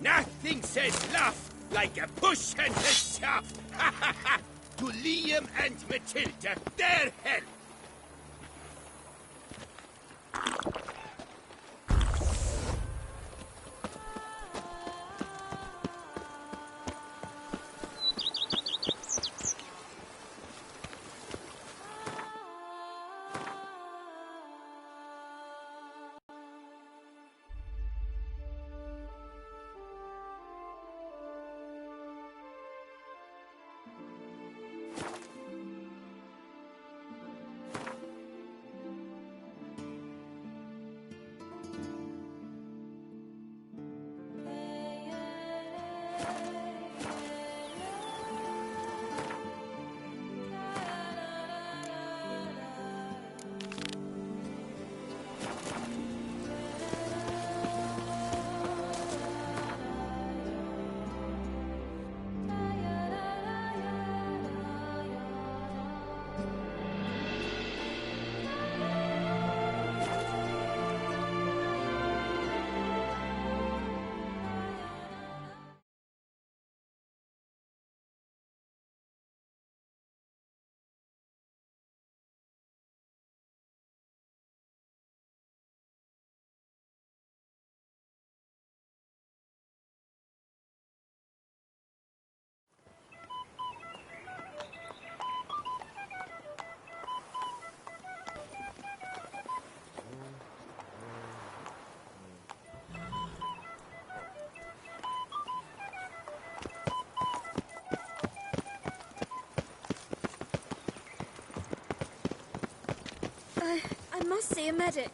Nothing says love like a push and a shove. To Liam and Matilda, their help. I must see a medic.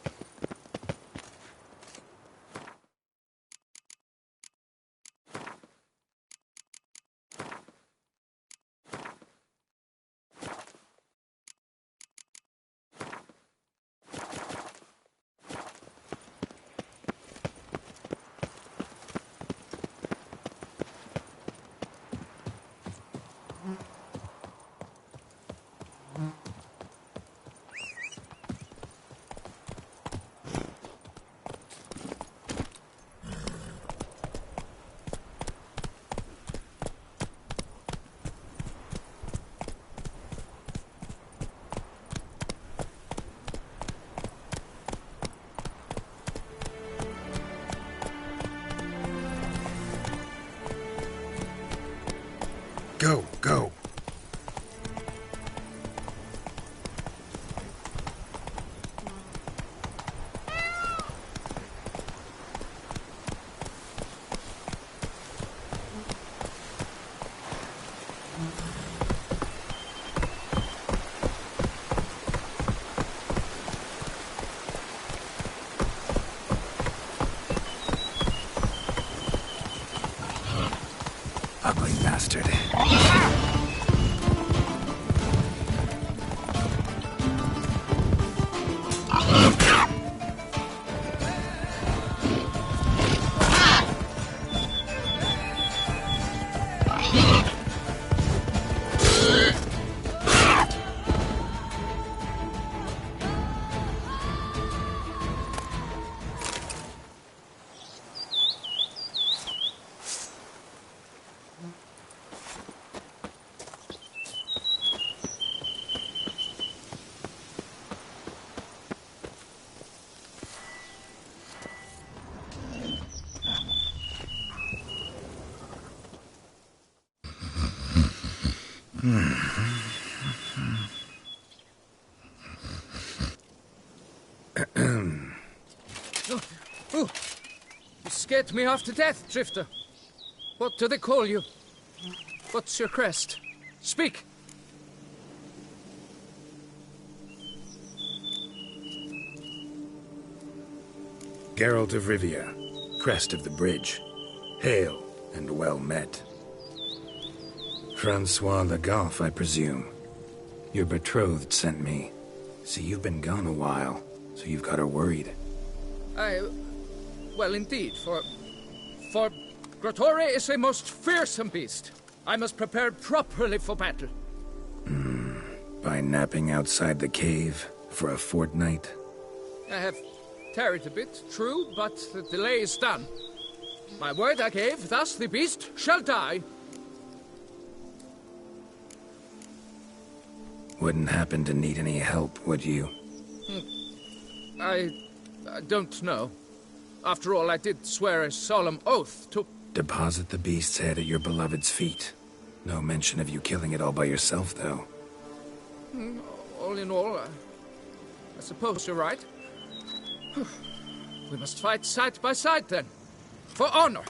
Go, go. Ugly bastard. You scared me half to death, Drifter. What do they call you? What's your crest? Speak! Geralt of Rivia, crest of the bridge. Hail and well met. Francois Le Goff, I presume. Your betrothed sent me. See, you've been gone a while, so you've got her worried. Well, indeed, for Grotore is a most fearsome beast. I must prepare properly for battle. By napping outside the cave for a fortnight? I have tarried a bit, true, but the delay is done. My word I gave, thus the beast shall die. Wouldn't happen to need any help, would you? I don't know. After all, I did swear a solemn oath to... Deposit the beast's head at your beloved's feet. No mention of you killing it all by yourself, though. All in all, I suppose you're right. We must fight side by side, then. For honor.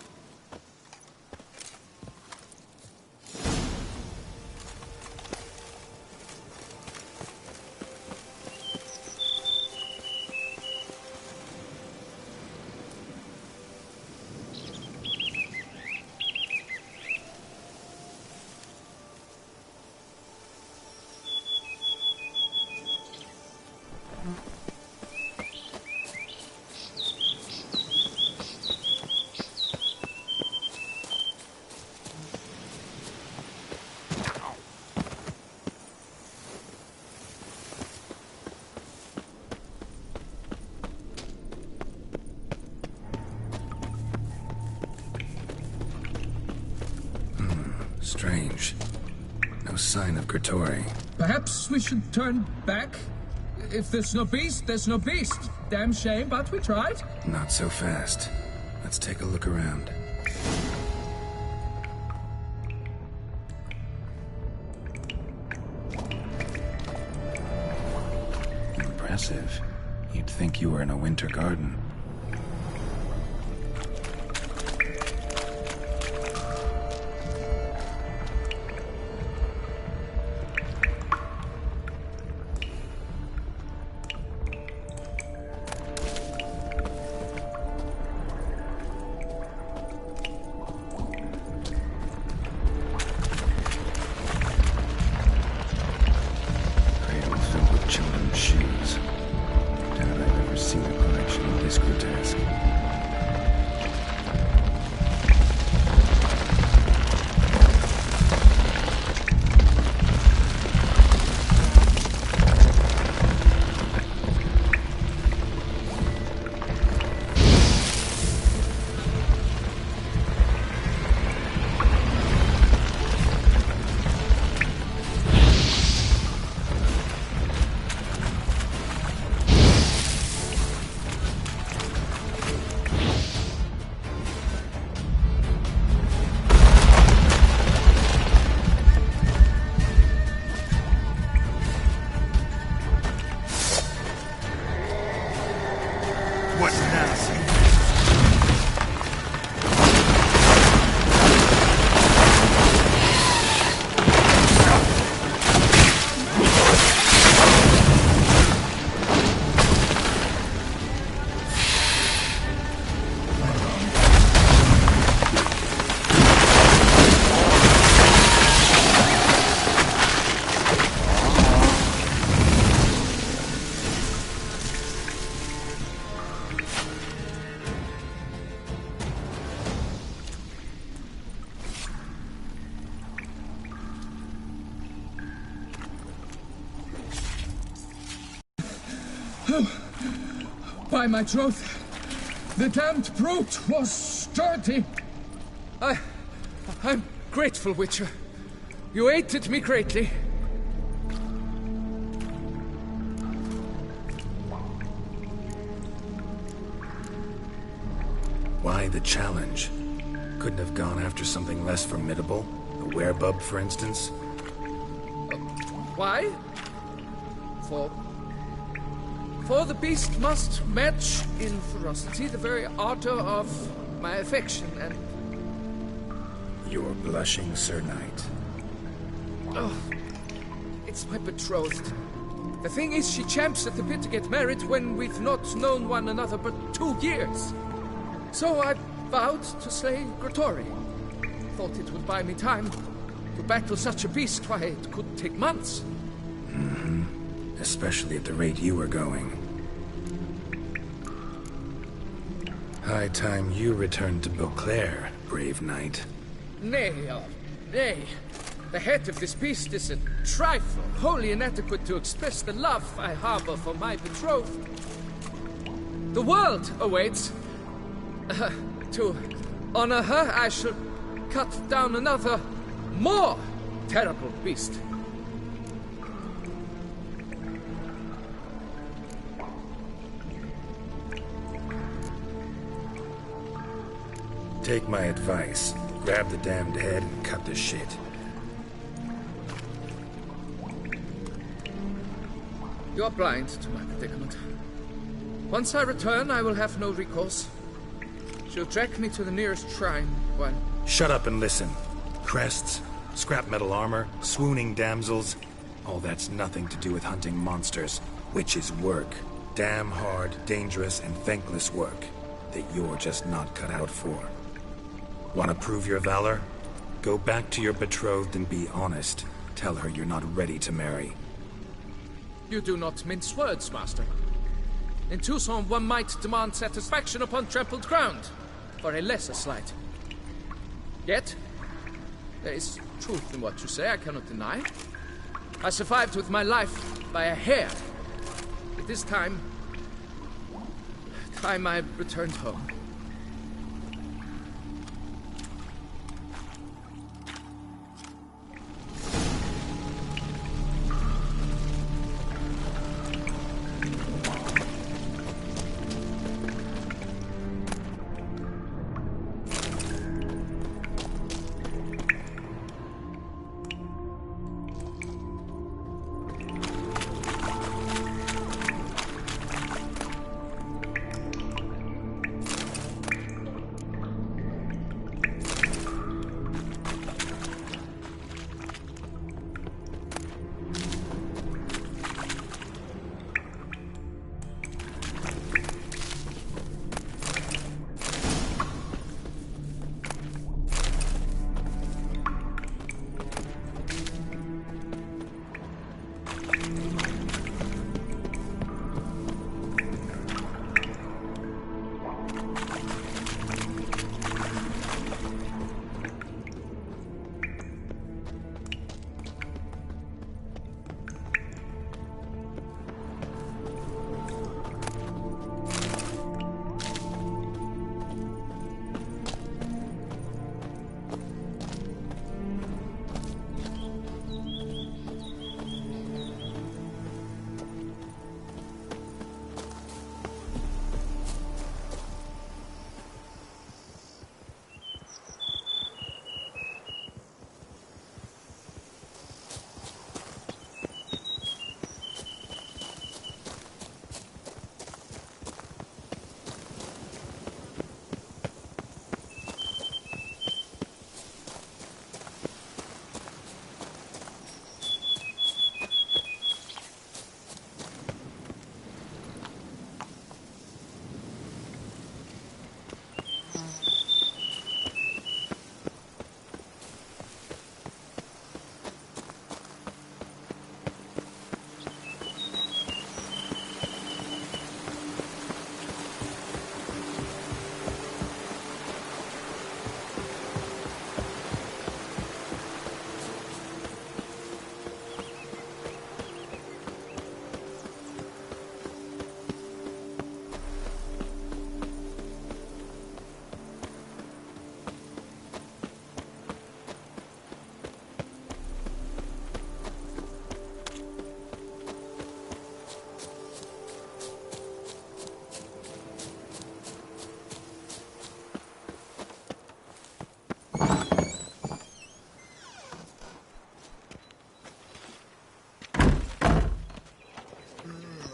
Strange. No sign of Grotore. Perhaps we should turn back? If there's no beast, there's no beast. Damn shame, but we tried. Not so fast. Let's take a look around. Impressive. You'd think you were in a winter garden. By my troth, the damned brute was sturdy. I'm grateful, Witcher. You aided me greatly. Why the challenge? Couldn't have gone after something less formidable? A werebub, for instance? Why? For the beast must match in ferocity the very ardor of my affection and... You're blushing, Sir Knight. Oh, it's my betrothed. The thing is, she champs at the bit to get married when we've not known one another but 2 years. So I vowed to slay Grotore. Thought it would buy me time. To battle such a beast, why, it could take months. Especially at the rate you were going. High time you returned to Beauclair, brave knight. Nay, nay. The head of this beast is a trifle, wholly inadequate to express the love I harbor for my betrothed. The world awaits. To honor her, I shall cut down another, more terrible beast. Take my advice. Grab the damned head and cut the shit. You're blind to my predicament. Once I return, I will have no recourse. She'll track me to the nearest shrine, while... Shut up and listen. Crests, scrap metal armor, swooning damsels. All that's nothing to do with hunting monsters, which is work. Damn hard, dangerous, and thankless work that you're just not cut out for. Want to prove your valor? Go back to your betrothed and be honest. Tell her you're not ready to marry. You do not mince words, Master. In Tucson, one might demand satisfaction upon trampled ground, for a lesser slight. Yet, there is truth in what you say, I cannot deny. I survived with my life by a hair. It is time I returned home.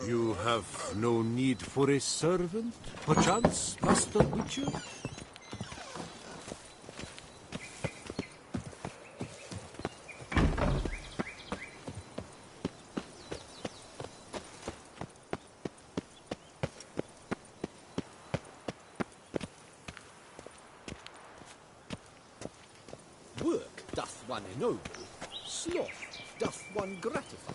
You have no need for a servant, perchance, Master Witcher? Work? doth one ennoble, sloth doth one gratify.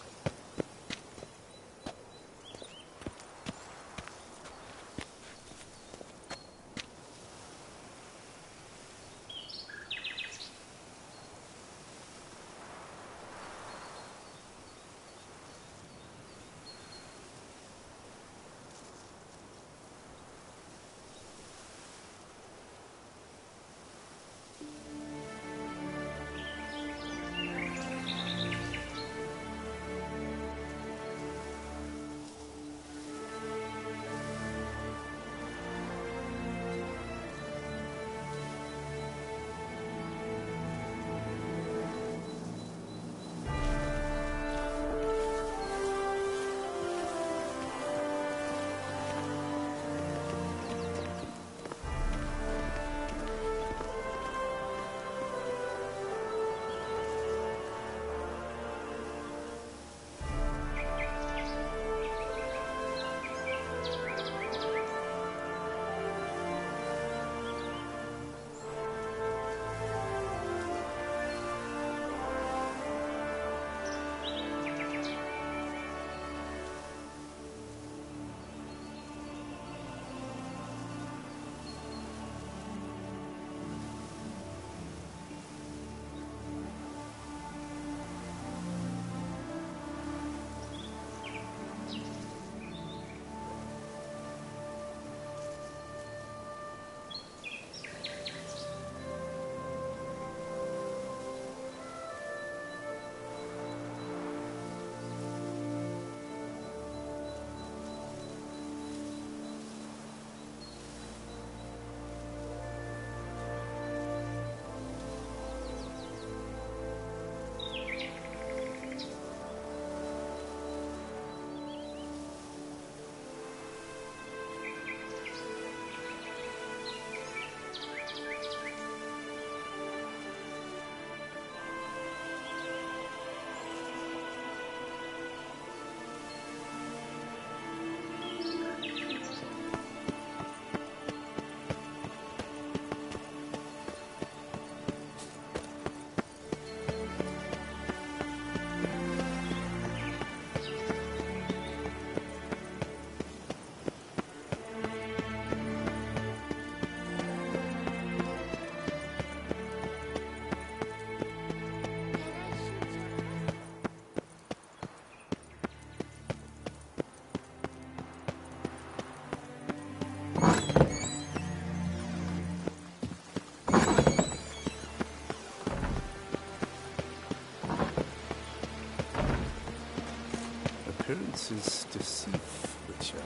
Appearances deceive, Witcher.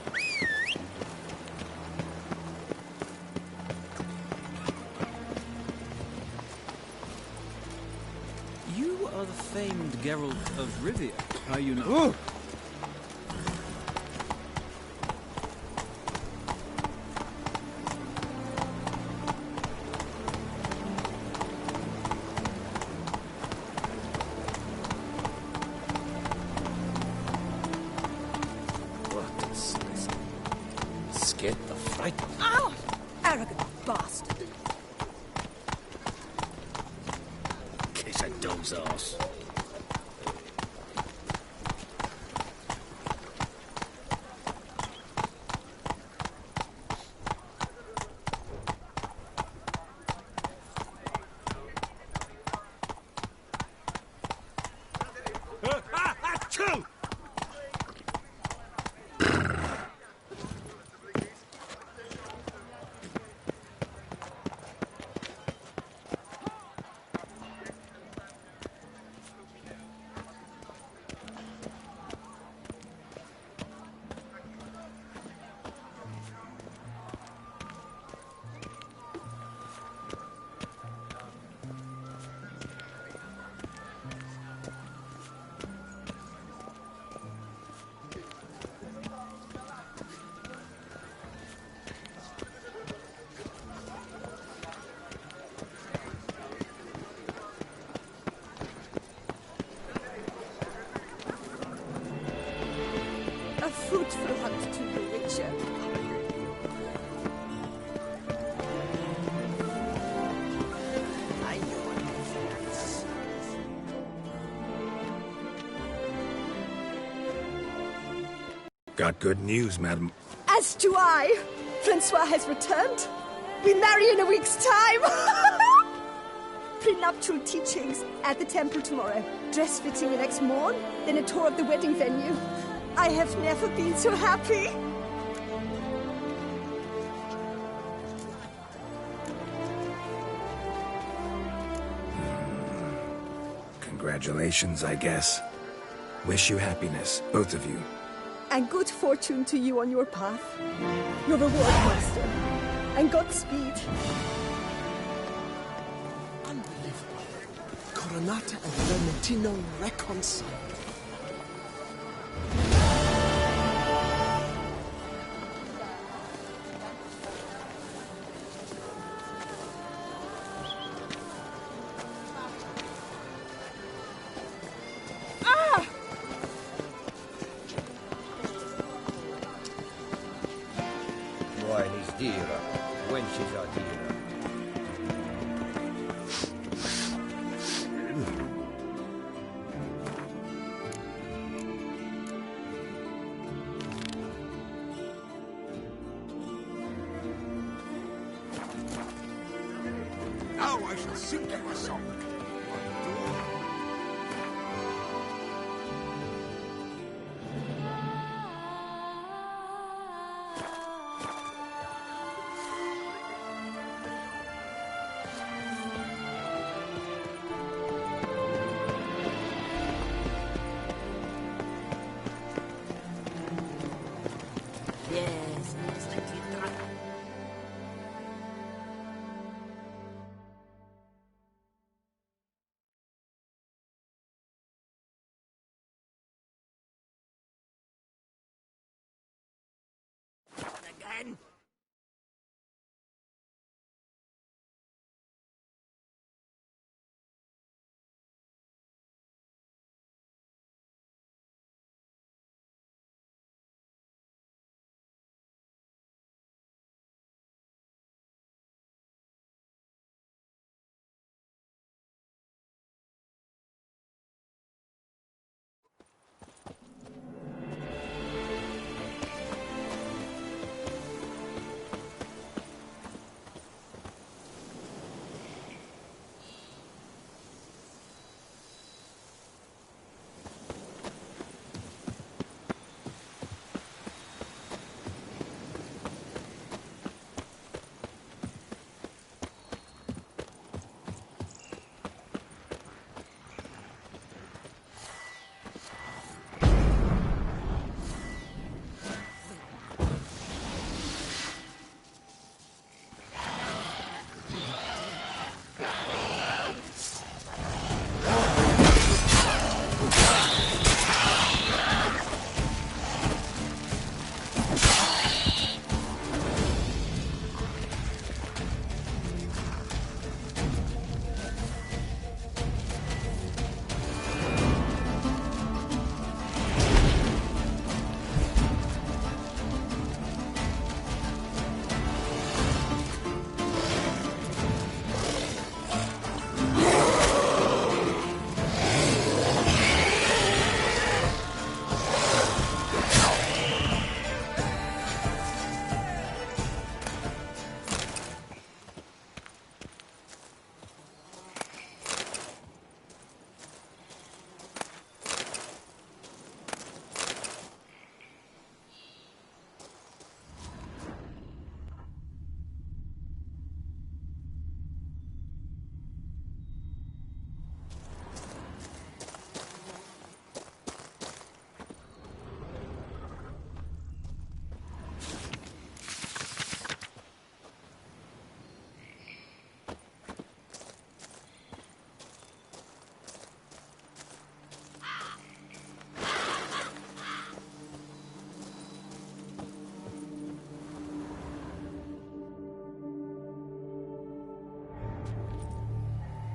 You are the famed Geralt of Rivia, are you not? Scared the fright. Out! Arrogant bastard. Kiss a dog's ass. Achoo! Got good news, madam. As do I. Francois has returned. We marry in a week's time. Prenuptial teachings at the temple tomorrow. Dress fitting the next morn, then a tour of the wedding venue. I have never been so happy. Congratulations, I guess. Wish you happiness, both of you. And good fortune to you on your path. Your reward, master. And Godspeed. Unbelievable. Coronata and Vermentino reconciled. Dira, wenches are Dira. Now I shall sing you a song. Again?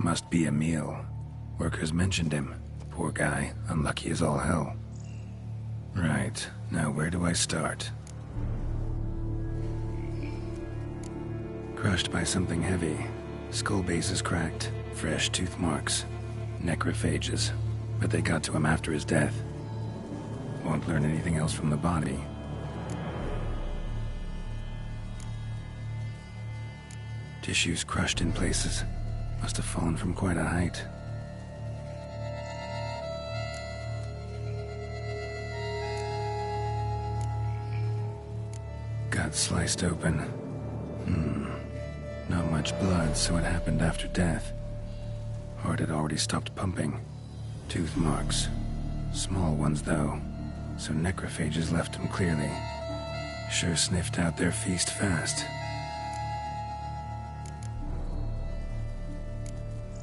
Must be Emil. Workers mentioned him. Poor guy, unlucky as all hell. Right, now where do I start? Crushed by something heavy. Skull base is cracked. Fresh tooth marks. Necrophages. But they got to him after his death. Won't learn anything else from the body. Tissues crushed in places. Must have fallen from quite a height. Gut sliced open. Not much blood, so it happened after death. Heart had already stopped pumping. Tooth marks. Small ones, though, so necrophages left them clearly. Sure sniffed out their feast fast.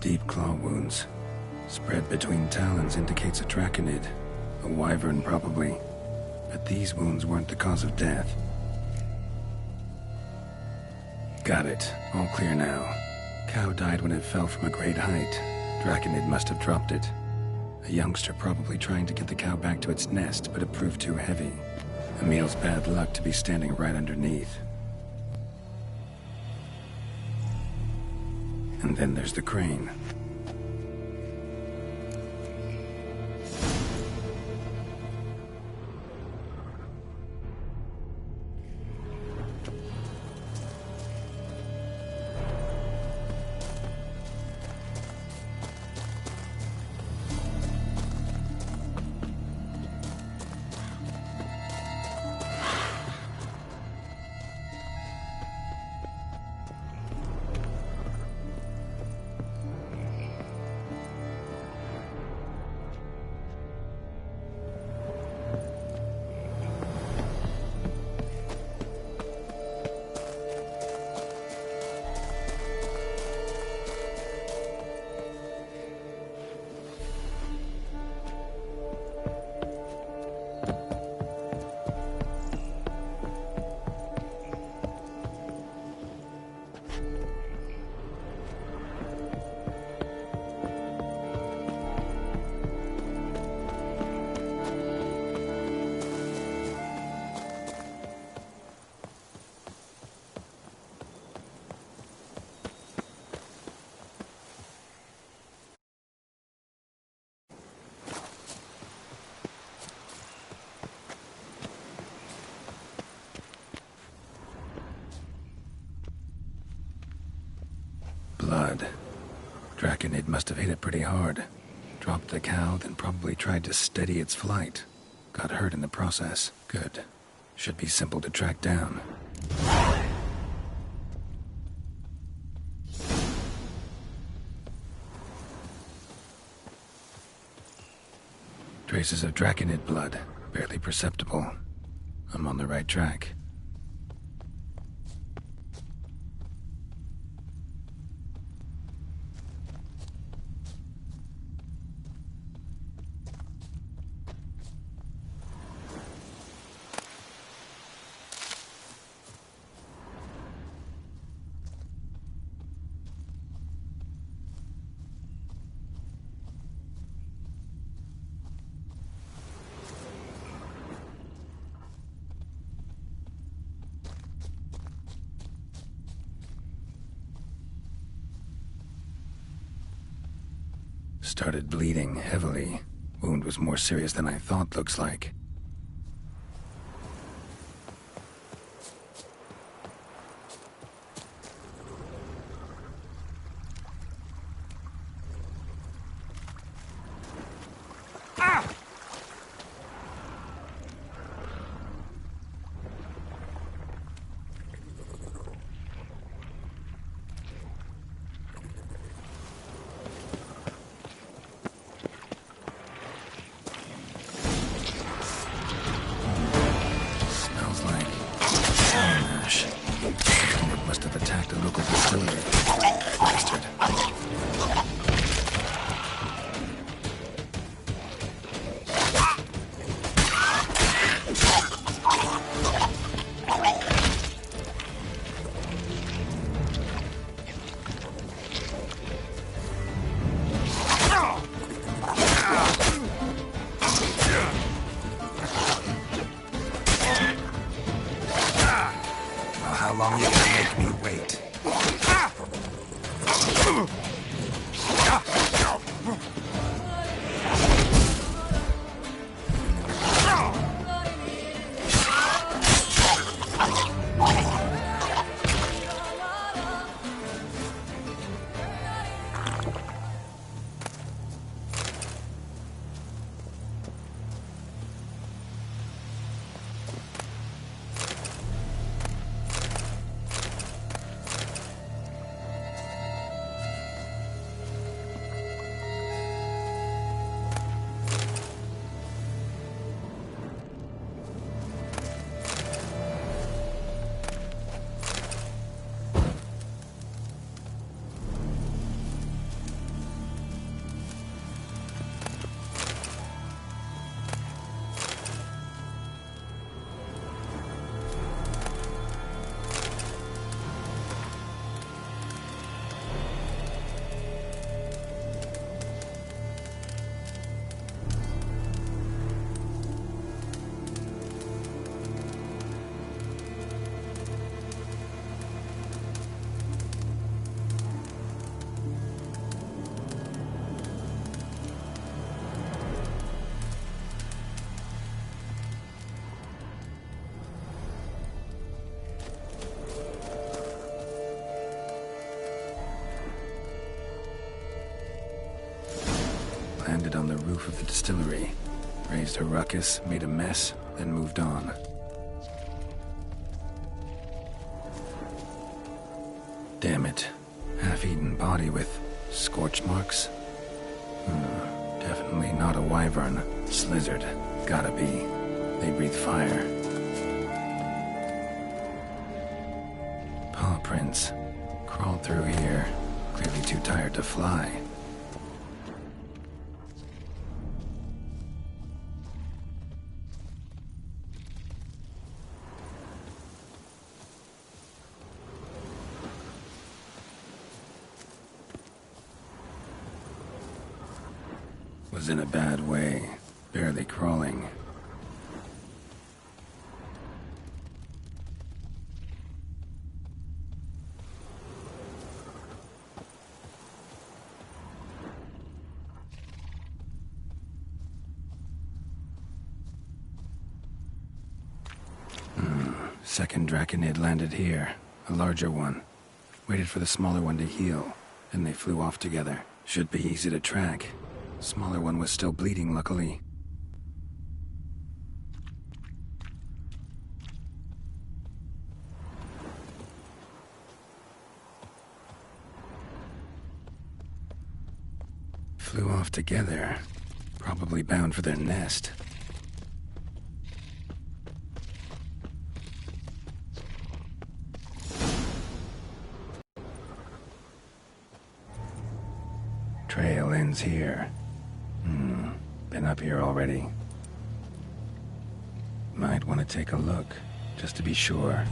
Deep claw wounds. Spread between talons indicates a draconid. A wyvern, probably. But these wounds weren't the cause of death. Got it. All clear now. Cow died when it fell from a great height. Draconid must have dropped it. A youngster probably trying to get the cow back to its nest, but it proved too heavy. Emil's bad luck to be standing right underneath. And then there's the crane. Blood. Draconid must have hit it pretty hard. Dropped the cow, then probably tried to steady its flight. Got hurt in the process. Good. Should be simple to track down. Traces of Draconid blood. Barely perceptible. I'm on the right track. Started bleeding heavily. Wound was more serious than I thought, looks like. Landed on the roof of the distillery. Raised a ruckus, made a mess, then moved on. Damn it. Half-eaten body with scorch marks? Definitely not a wyvern. Slizzard. Gotta be. They breathe fire. Paw prints. Crawled through here. Clearly too tired to fly. Was in a bad way. Barely crawling. Second Draconid landed here. A larger one. Waited for the smaller one to heal. Then they flew off together. Should be easy to track. Smaller one was still bleeding, luckily. Flew off together. Probably bound for their nest. Trail ends here. Been up here already. Might want to take a look, just to be sure.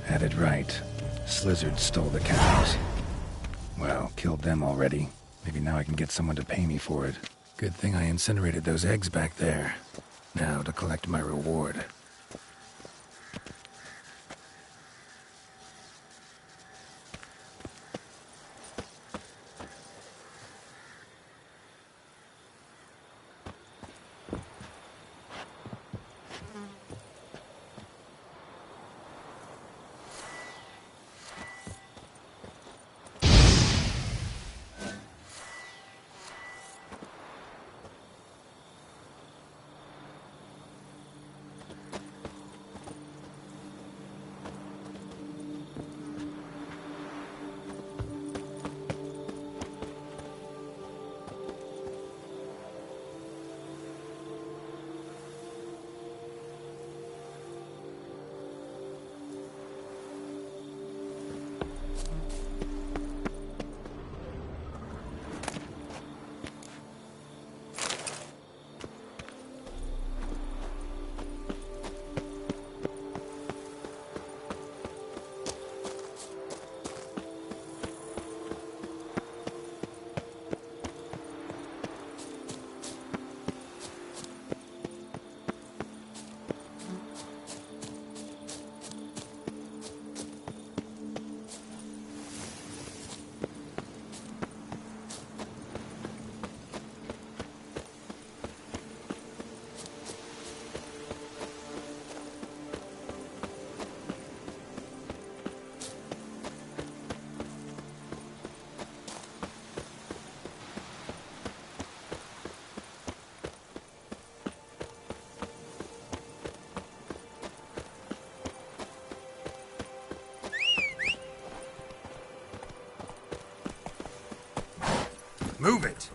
Had it right. Slizzard stole the cows. Well, killed them already. Maybe now I can get someone to pay me for it. Good thing I incinerated those eggs back there. Now to collect my reward. Move it!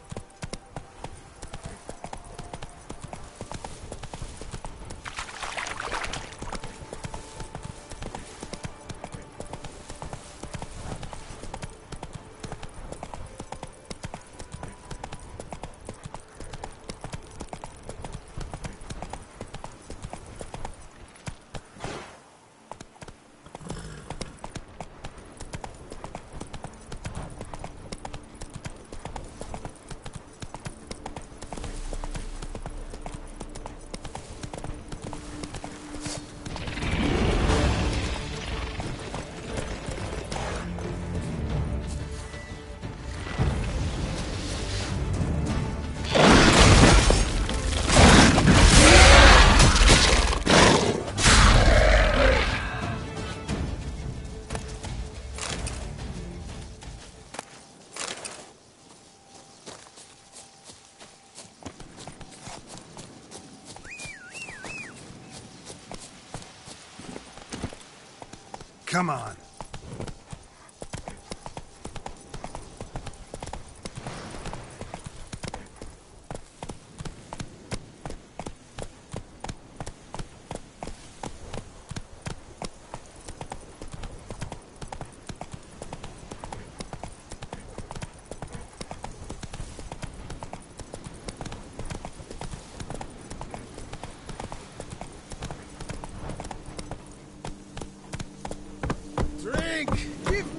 Come on.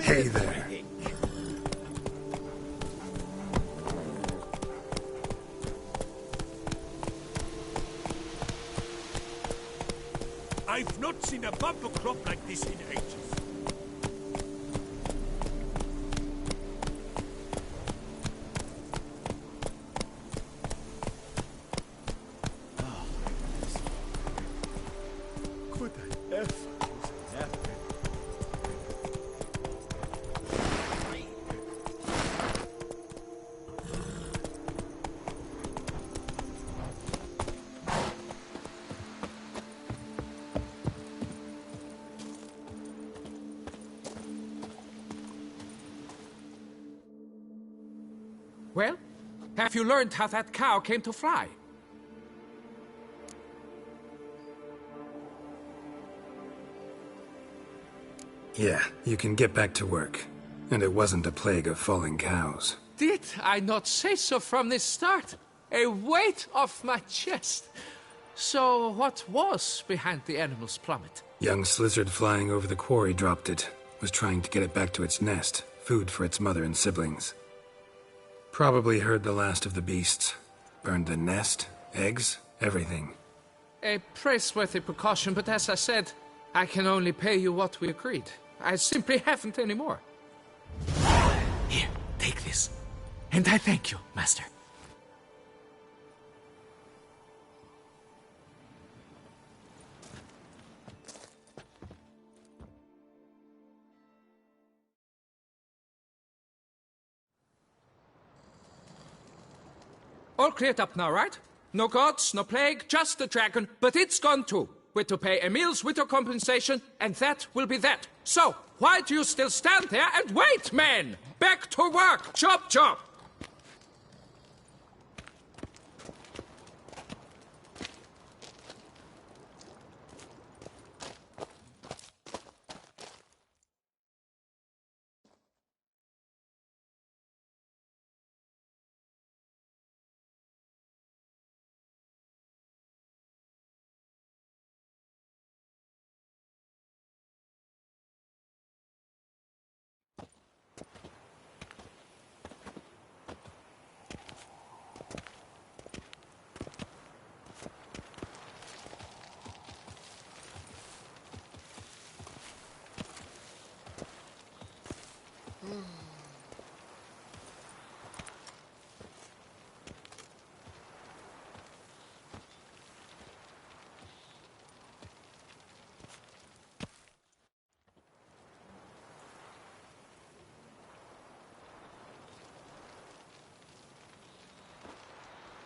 Hey there. I've not seen a bumper crop like this in ages. Could I ever was happy? Well, have you learned how that cow came to fly? Yeah, you can get back to work. And it wasn't a plague of falling cows. Did I not say so from the start? A weight off my chest. So what was behind the animal's plummet? Young lizard flying over the quarry dropped it. Was trying to get it back to its nest. Food for its mother and siblings. Probably heard the last of the beasts. Burned the nest, eggs, everything. A praiseworthy precaution, but as I said, I can only pay you what we agreed. I simply haven't any more. Here, take this. And I thank you, Master. All cleared up now, right? No gods, no plague, just the dragon, but it's gone too. We're to pay Emil's widow compensation, and that will be that. So, why do you still stand there and wait, men? Back to work! Chop, chop!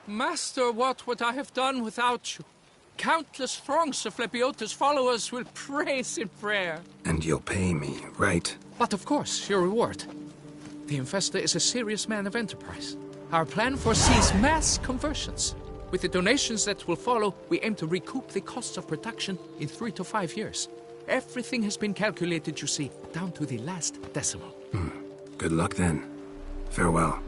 Master, what would I have done without you? Countless throngs of Lepiota's followers will praise in prayer. And you'll pay me, right? But of course, your reward. The investor is a serious man of enterprise. Our plan foresees mass conversions. With the donations that will follow, we aim to recoup the costs of production in 3 to 5 years. Everything has been calculated, you see, down to the last decimal. Good luck then. Farewell.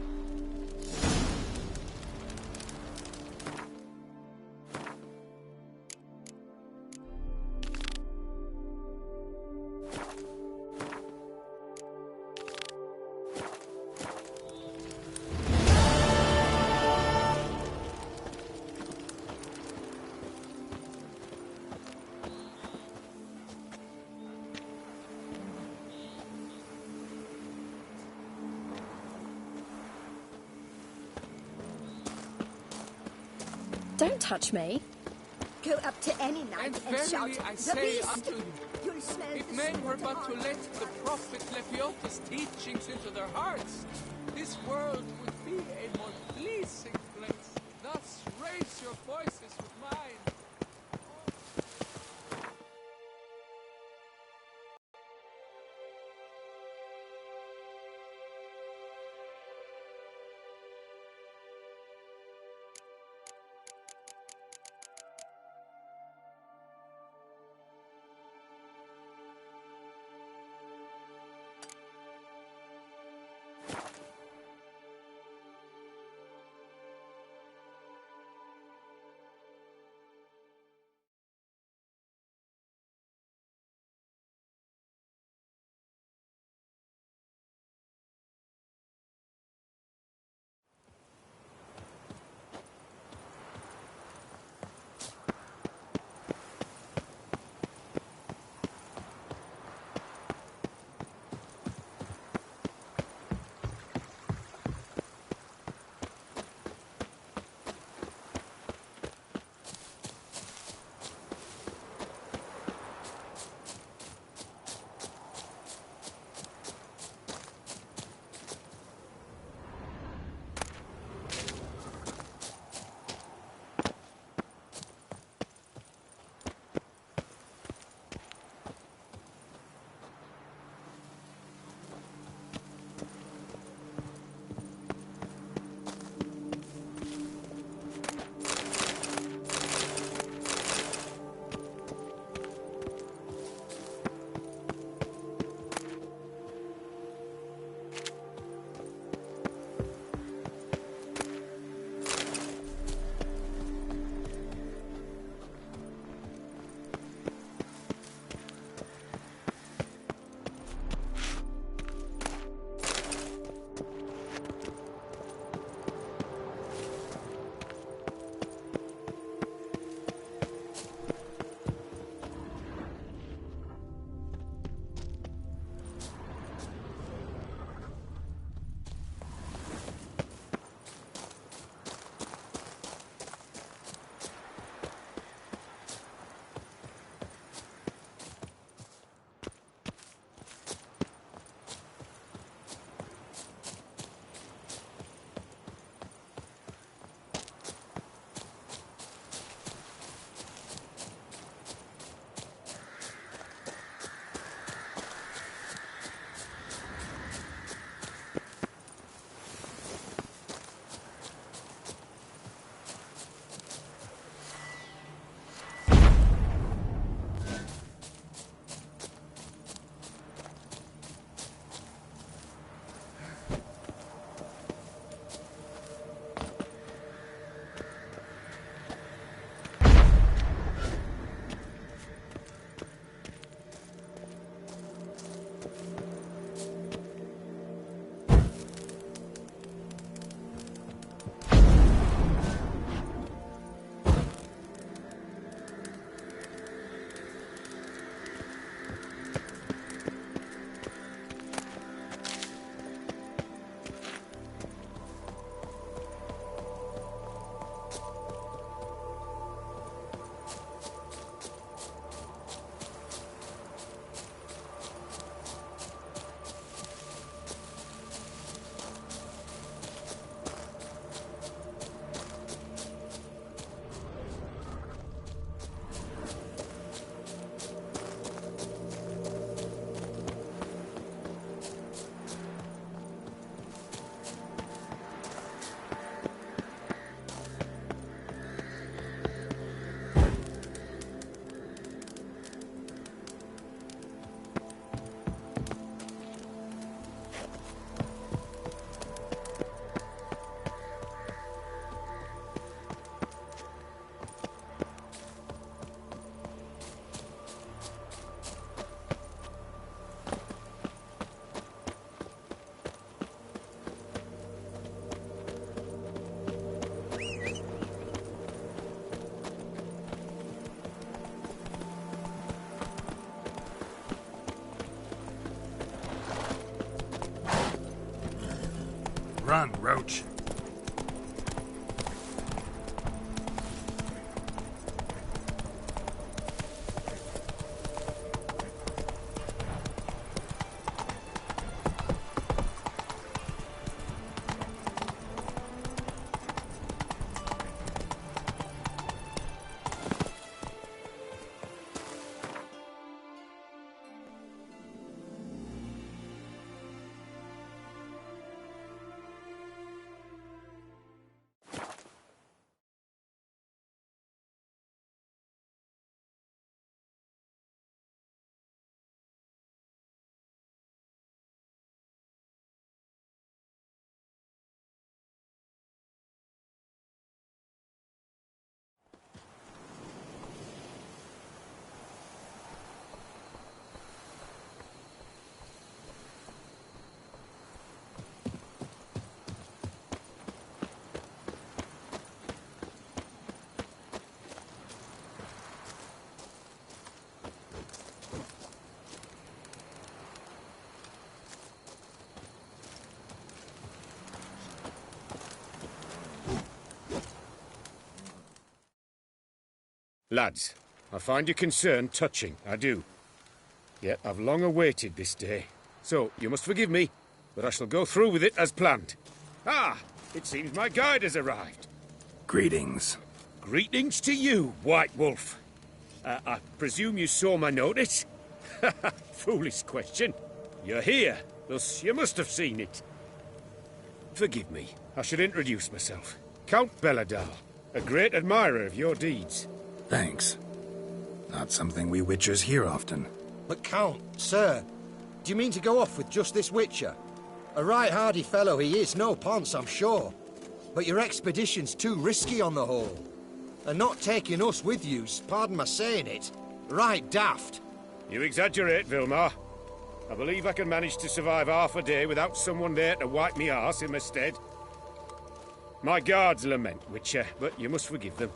Don't touch me. Go up to any knight and shout, verily I "The say beast!" unto you, You'll smell if the men were smoke but to of let the prophet Lepiota's teachings into their hearts, this world would be a more pleasing place. Thus raise your voices with mine. Run, Roach. Lads, I find your concern touching, I do. Yet I've long awaited this day. So, you must forgive me, but I shall go through with it as planned. Ah, it seems my guide has arrived. Greetings. Greetings to you, White Wolf. I presume you saw my notice? Foolish question. You're here, thus you must have seen it. Forgive me, I should introduce myself. Count Belladar, a great admirer of your deeds. Thanks. Not something we Witchers hear often. But Count, sir, do you mean to go off with just this Witcher? A right hardy fellow he is, no ponce, I'm sure. But your expedition's too risky on the whole. And not taking us with you's, pardon my saying it, right daft. You exaggerate, Vilmar. I believe I can manage to survive half a day without someone there to wipe me arse in my stead. My guards lament, Witcher, but you must forgive them.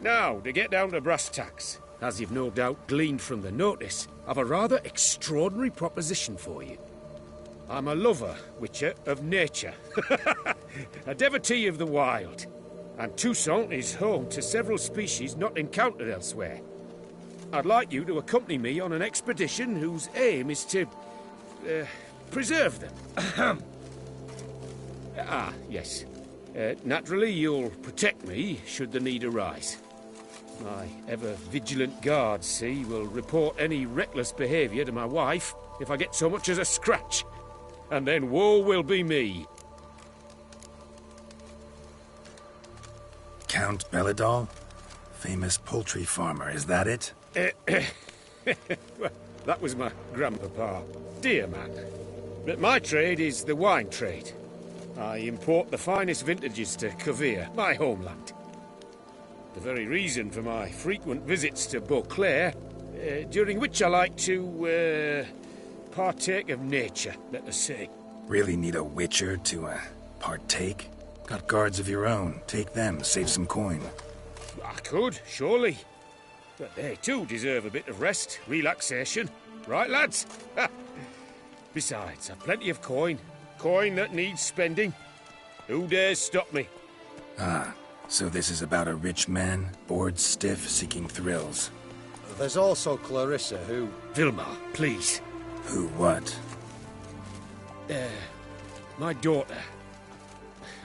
Now, to get down to brass tacks, as you've no doubt gleaned from the notice, I've a rather extraordinary proposition for you. I'm a lover, Witcher, of nature. A devotee of the wild. And Toussaint is home to several species not encountered elsewhere. I'd like you to accompany me on an expedition whose aim is to... preserve them. Ah, yes. Naturally, you'll protect me should the need arise. My ever-vigilant guards, see, will report any reckless behaviour to my wife if I get so much as a scratch. And then woe will be me. Count Belladar? Famous poultry farmer, is that it? Well, that was my grandpapa. Dear man. But my trade is the wine trade. I import the finest vintages to Cavir, my homeland. The very reason for my frequent visits to Beauclair, during which I like to, partake of nature, let us say. Really need a Witcher to, partake? Got guards of your own. Take them, save some coin. I could, surely. But they too deserve a bit of rest, relaxation. Right, lads? Besides, I've plenty of coin. Coin that needs spending. Who dares stop me? Ah, so this is about a rich man, bored stiff, seeking thrills. There's also Clarissa, who... Vilmar, please. Who what? My daughter.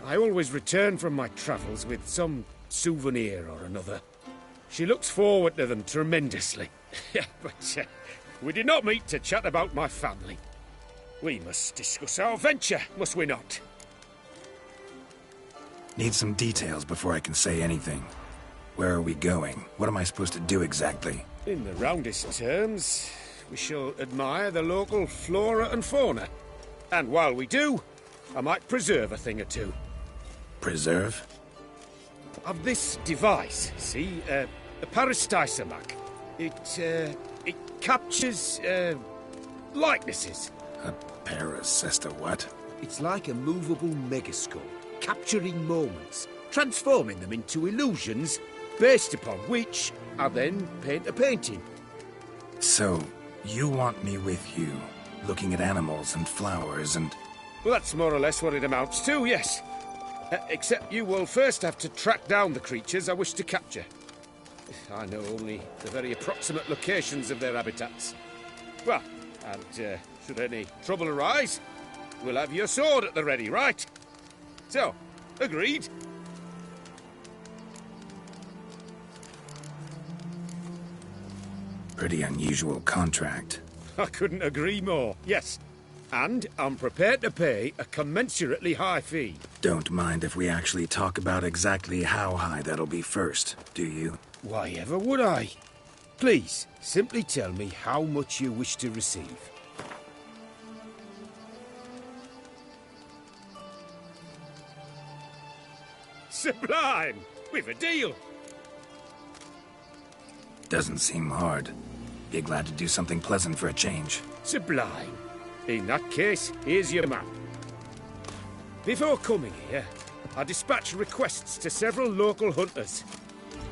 I always return from my travels with some souvenir or another. She looks forward to them tremendously. But we did not meet to chat about my family. We must discuss our venture, must we not? Need some details before I can say anything. Where are we going? What am I supposed to do exactly? In the roundest terms, we shall admire the local flora and fauna. And while we do, I might preserve a thing or two. Preserve? Of this device, see, a Parastisomac. It captures, likenesses. A paracesta what? It's like a movable megascope, capturing moments, transforming them into illusions, Based upon which, I then paint a painting. So, you want me with you, looking at animals and flowers and... Well, that's more or less what it amounts to, yes. Except you will first have to track down the creatures I wish to capture. I know only the very approximate locations of their habitats. Well, and should any trouble arise, we'll have your sword at the ready, right? So, agreed? Pretty unusual contract. I couldn't agree more, yes. And I'm prepared to pay a commensurately high fee. Don't mind if we actually talk about exactly how high that'll be first, do you? Why ever would I? Please, simply tell me how much you wish to receive. Sublime! We've a deal! Doesn't seem hard. Be glad to do something pleasant for a change. Sublime. In that case, here's your map. Before coming here, I dispatched requests to several local hunters.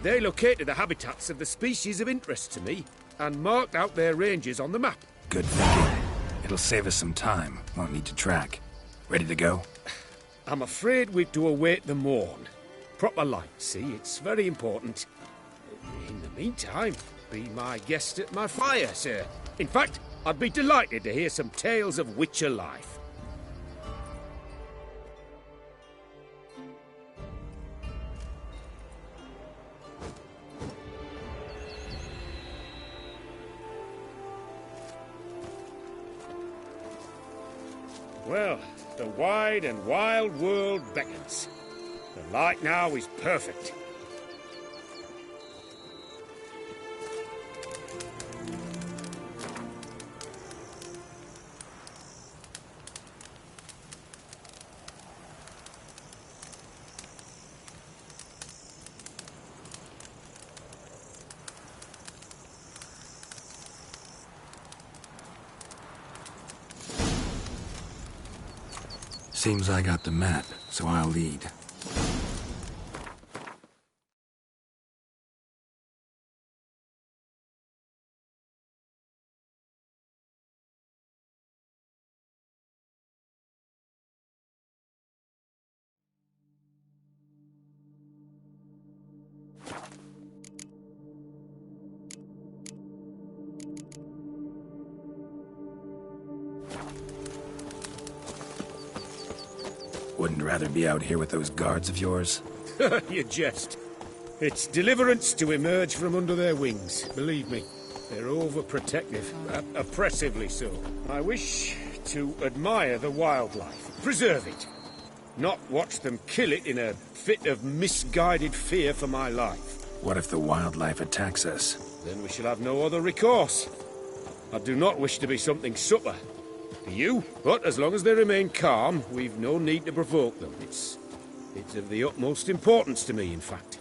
They located the habitats of the species of interest to me and marked out their ranges on the map. Good thinking. It'll save us some time. Won't need to track. Ready to go? I'm afraid we've to await the morn. Proper light, see? It's very important. In the meantime, be my guest at my fire, sir. In fact, I'd be delighted to hear some tales of Witcher life. Well, the wide and wild world beckons. The light now is perfect. Seems I got the map, so I'll lead. Wouldn't rather be out here with those guards of yours? You jest. It's deliverance to emerge from under their wings, believe me. They're overprotective, oppressively so. I wish to admire the wildlife, preserve it, not watch them kill it in a fit of misguided fear for my life. What if the wildlife attacks us? Then we shall have no other recourse. I do not wish to be something supper. Do you? But as long as they remain calm, we've no need to provoke them. It's of the utmost importance to me, in fact.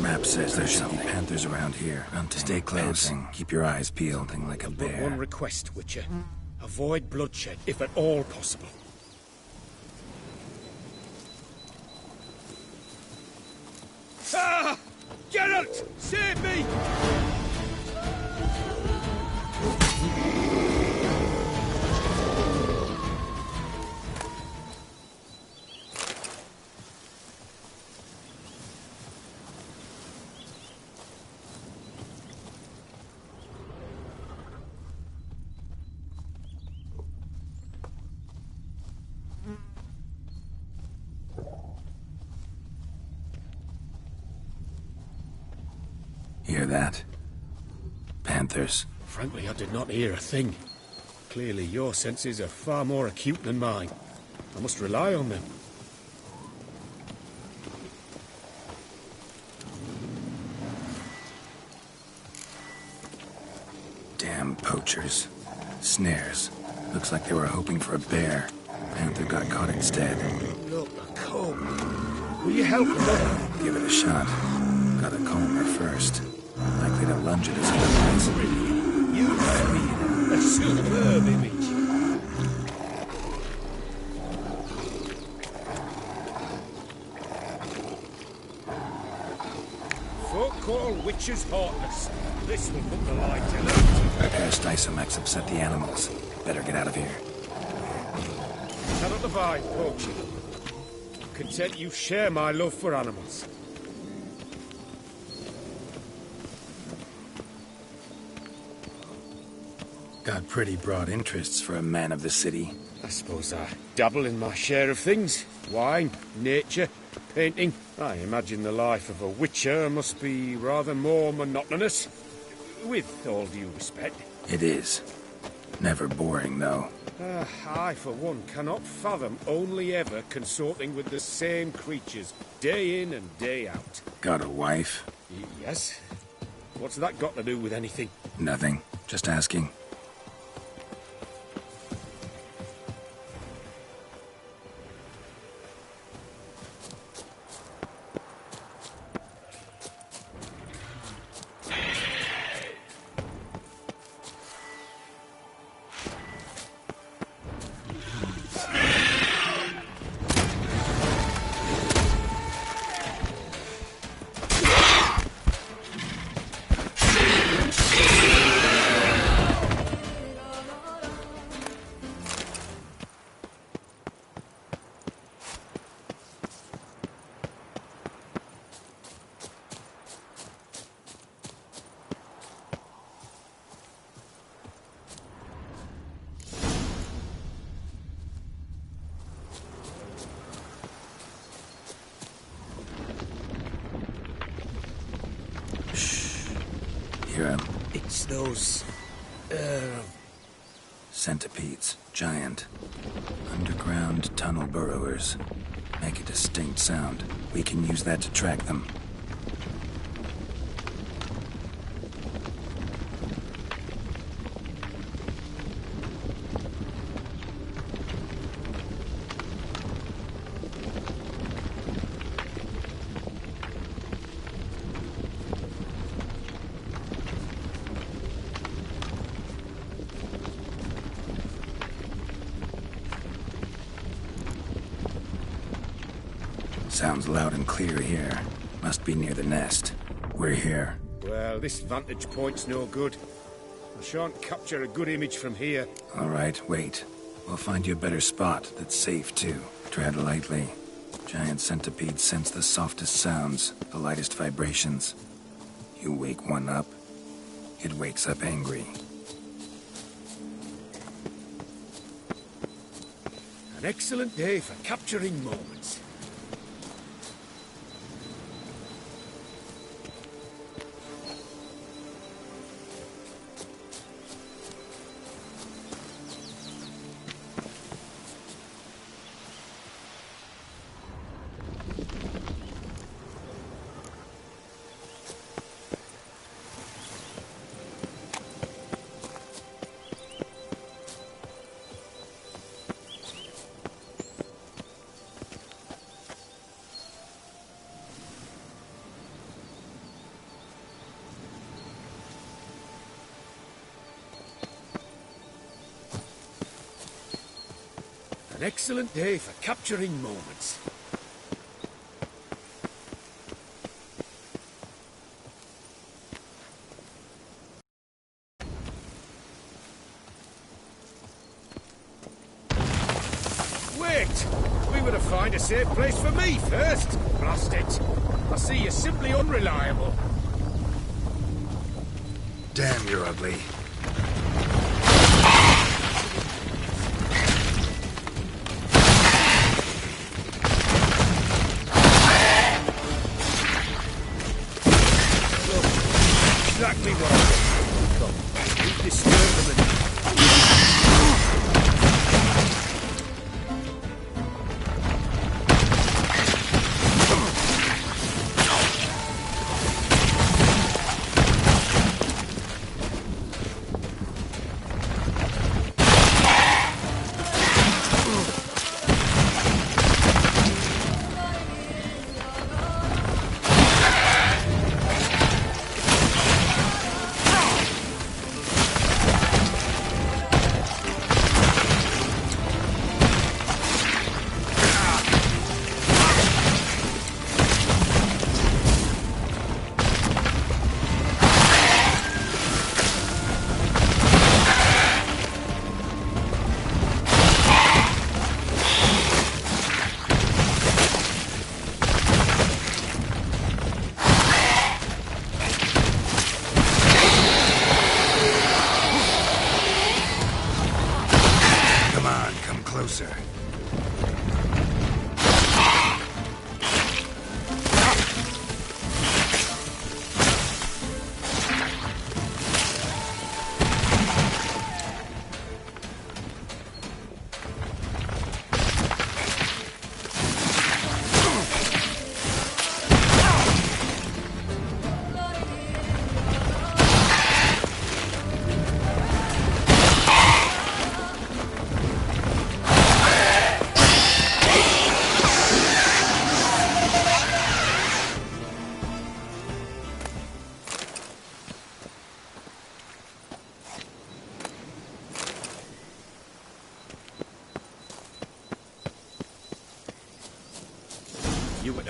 Map says there's some panthers around here. Stay close. Keep your eyes peeled. Something like a But bear. one request, Witcher. Avoid bloodshed, if at all possible. Ah! Geralt! Save me! Hear that? Panthers. Frankly, I did not hear a thing. Clearly, your senses are far more acute than mine. I must rely on them. Damn poachers. Snares. Looks like they were hoping for a bear. Panther got caught instead. Look, a comb. Will you help me? Give it a shot. Gotta comb her first. Likely to lunge at us otherwise. You created a superb image. Folk call witches heartless. This will put the light in it. Repair Stysomax upset the animals. Better get out of here. Cannot divide poaching. Content you share my love for animals. Got pretty broad interests for a man of the city. I suppose I dabble in my share of things. Wine, nature, painting. I imagine the life of a witcher must be rather more monotonous. With all due respect. It is. Never boring, though. I, for one, cannot fathom only ever consorting with the same creatures, day in and day out. Got a wife? Yes. What's that got to do with anything? Nothing. Just asking. Hear him? It's those... Centipedes. Giant. Underground tunnel burrowers. Make a distinct sound. We can use that to track them. Sounds loud and clear here. Must be near the nest. We're here. Well, this vantage point's no good. I shan't capture a good image from here. All right, wait. We'll find you a better spot that's safe, too. Tread lightly. Giant centipedes sense the softest sounds, the lightest vibrations. You wake one up, it wakes up angry. An excellent day for capturing moments. An excellent day for capturing moments. Wait! We were to find a safe place for me first. Blast it. I see you're simply unreliable. Damn, you're ugly.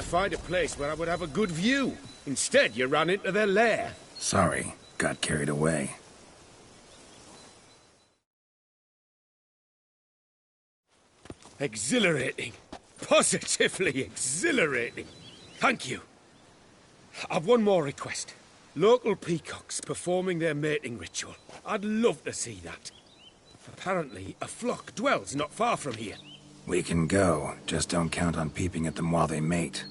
find a place where I would have a good view. Instead, you ran into their lair. Sorry, got carried away. Exhilarating. Positively exhilarating. Thank you. I've one more request. Local peacocks performing their mating ritual. I'd love to see that. Apparently, a flock dwells not far from here. We can go, just don't count on peeping at them while they mate.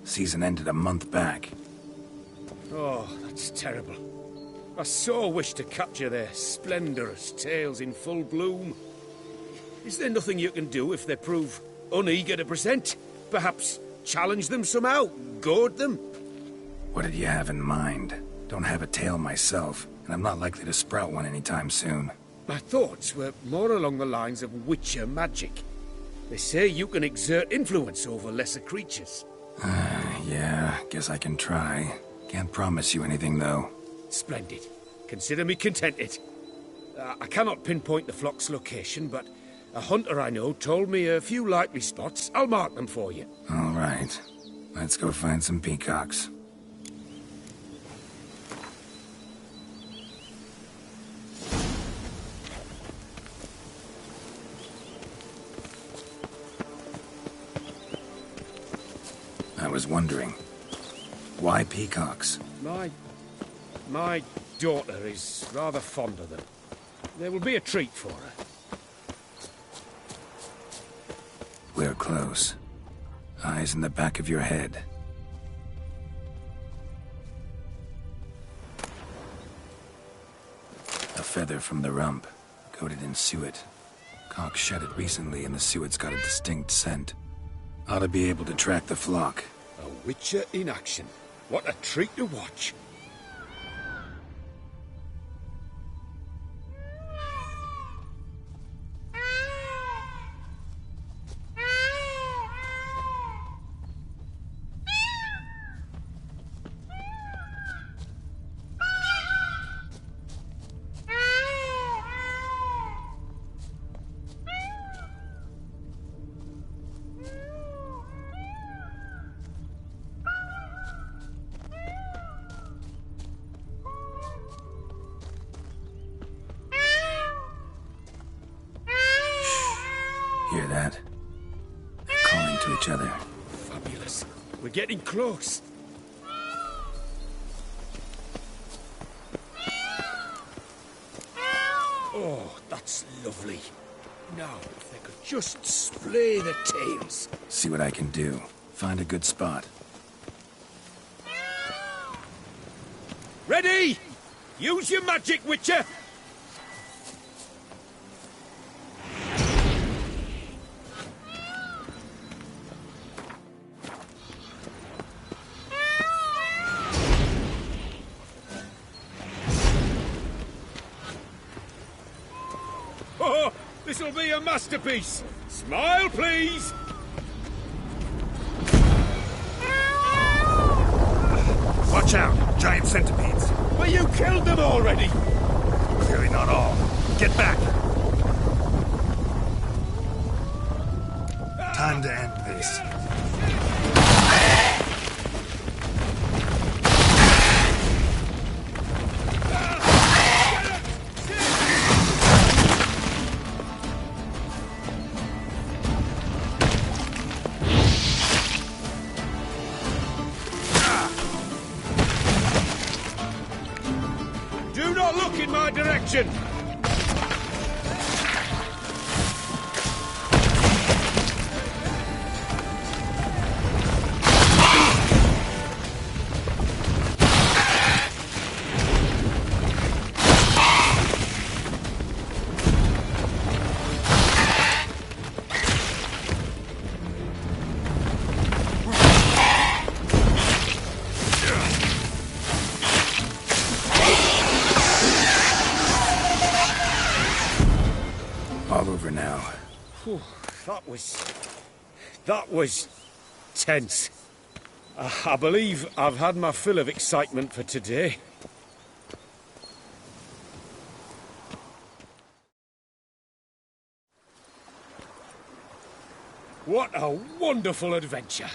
Season ended a month back. Oh, that's terrible. I so wish to capture their splendorous tails in full bloom. Is there nothing you can do if they prove uneager to present? Perhaps challenge them somehow? Goad them? What did you have in mind? Don't have a tail myself, and I'm not likely to sprout one anytime soon. My thoughts were more along the lines of witcher magic. They say you can exert influence over lesser creatures. Yeah, guess I can try. Can't promise you anything, though. Splendid. Consider me contented. I cannot pinpoint the flock's location, but a hunter I know told me a few likely spots. I'll mark them for you. All right. Let's go find some peacocks. I was wondering, why peacocks? My daughter is rather fond of them. There will be a treat for her. We're close. Eyes in the back of your head. A feather from the rump, coated in suet. Cock shed it recently and the suet's got a distinct scent. Ought to be able to track the flock. A witcher in action. What a treat to watch. Hear that? They're calling to each other. Fabulous. We're getting close. Oh, that's lovely. Now, if they could just splay the tails. See what I can do. Find a good spot. Ready? Use your magic, Witcher! Oh, this'll be a masterpiece! Smile, please! Watch out! Giant centipedes! But you killed them already! Clearly not all. Get back! Time to end this. Do not look in my direction! All over now. Whew, that was tense. I believe I've had my fill of excitement for today. What a wonderful adventure.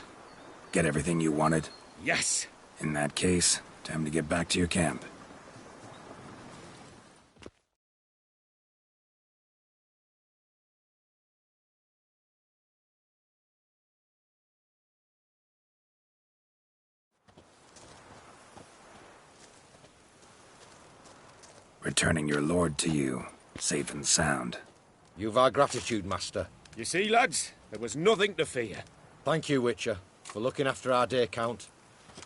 Get everything you wanted? Yes. In that case, time to get back to your camp. Returning your lord to you, safe and sound. You've our gratitude, Master. You see, lads, there was nothing to fear. Thank you, Witcher, for looking after our day count.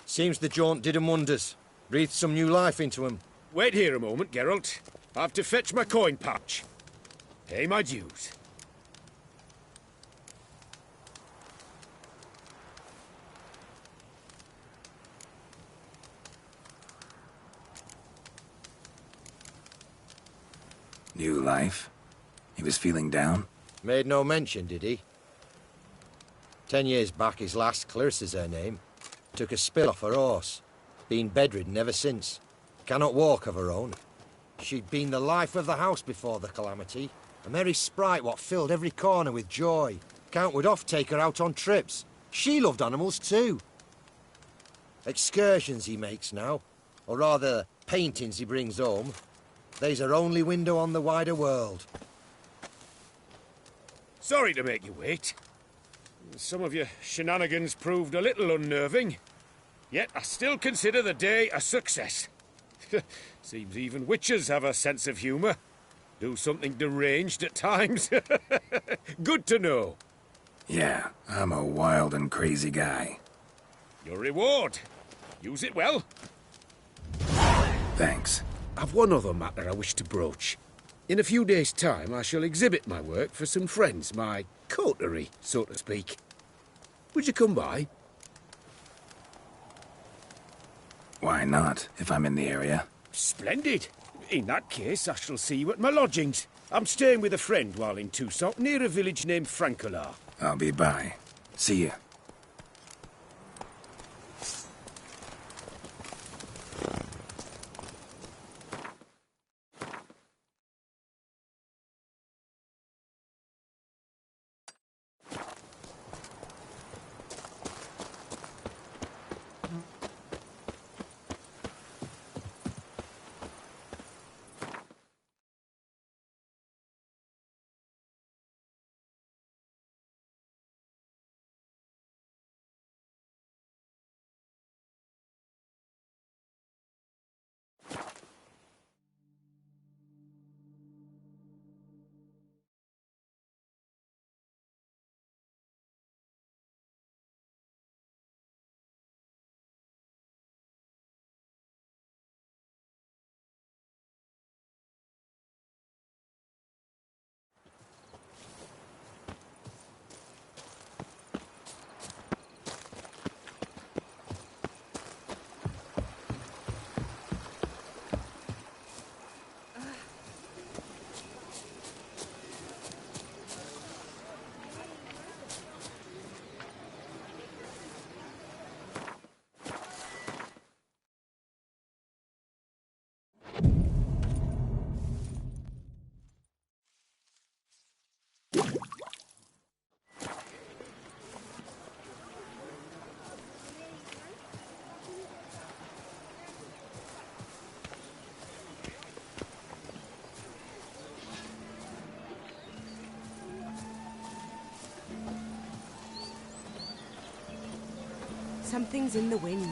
Seems the jaunt did 'em wonders. Breathed some new life into 'em. Wait here a moment, Geralt. I have to fetch my coin pouch. Pay my dues. New life? He was feeling down? Made no mention, did he? 10 years back, his last, Clarisse is her name, took a spill off her horse. Been bedridden ever since. Cannot walk of her own. She'd been the life of the house before the calamity. A merry sprite what filled every corner with joy. Count would oft take her out on trips. She loved animals too. Excursions he makes now, or rather, paintings he brings home. They's her only window on the wider world. Sorry to make you wait. Some of your shenanigans proved a little unnerving. Yet I still consider the day a success. Seems even witches have a sense of humour. Do something deranged at times. Good to know. Yeah, I'm a wild and crazy guy. Your reward. Use it well. Thanks. I've one other matter I wish to broach. In a few days' time, I shall exhibit my work for some friends, my coterie, so to speak. Would you come by? Why not, if I'm in the area? Splendid. In that case, I shall see you at my lodgings. I'm staying with a friend while in Toussaint, near a village named Francolar. I'll be by. See ya. Something's in the wind.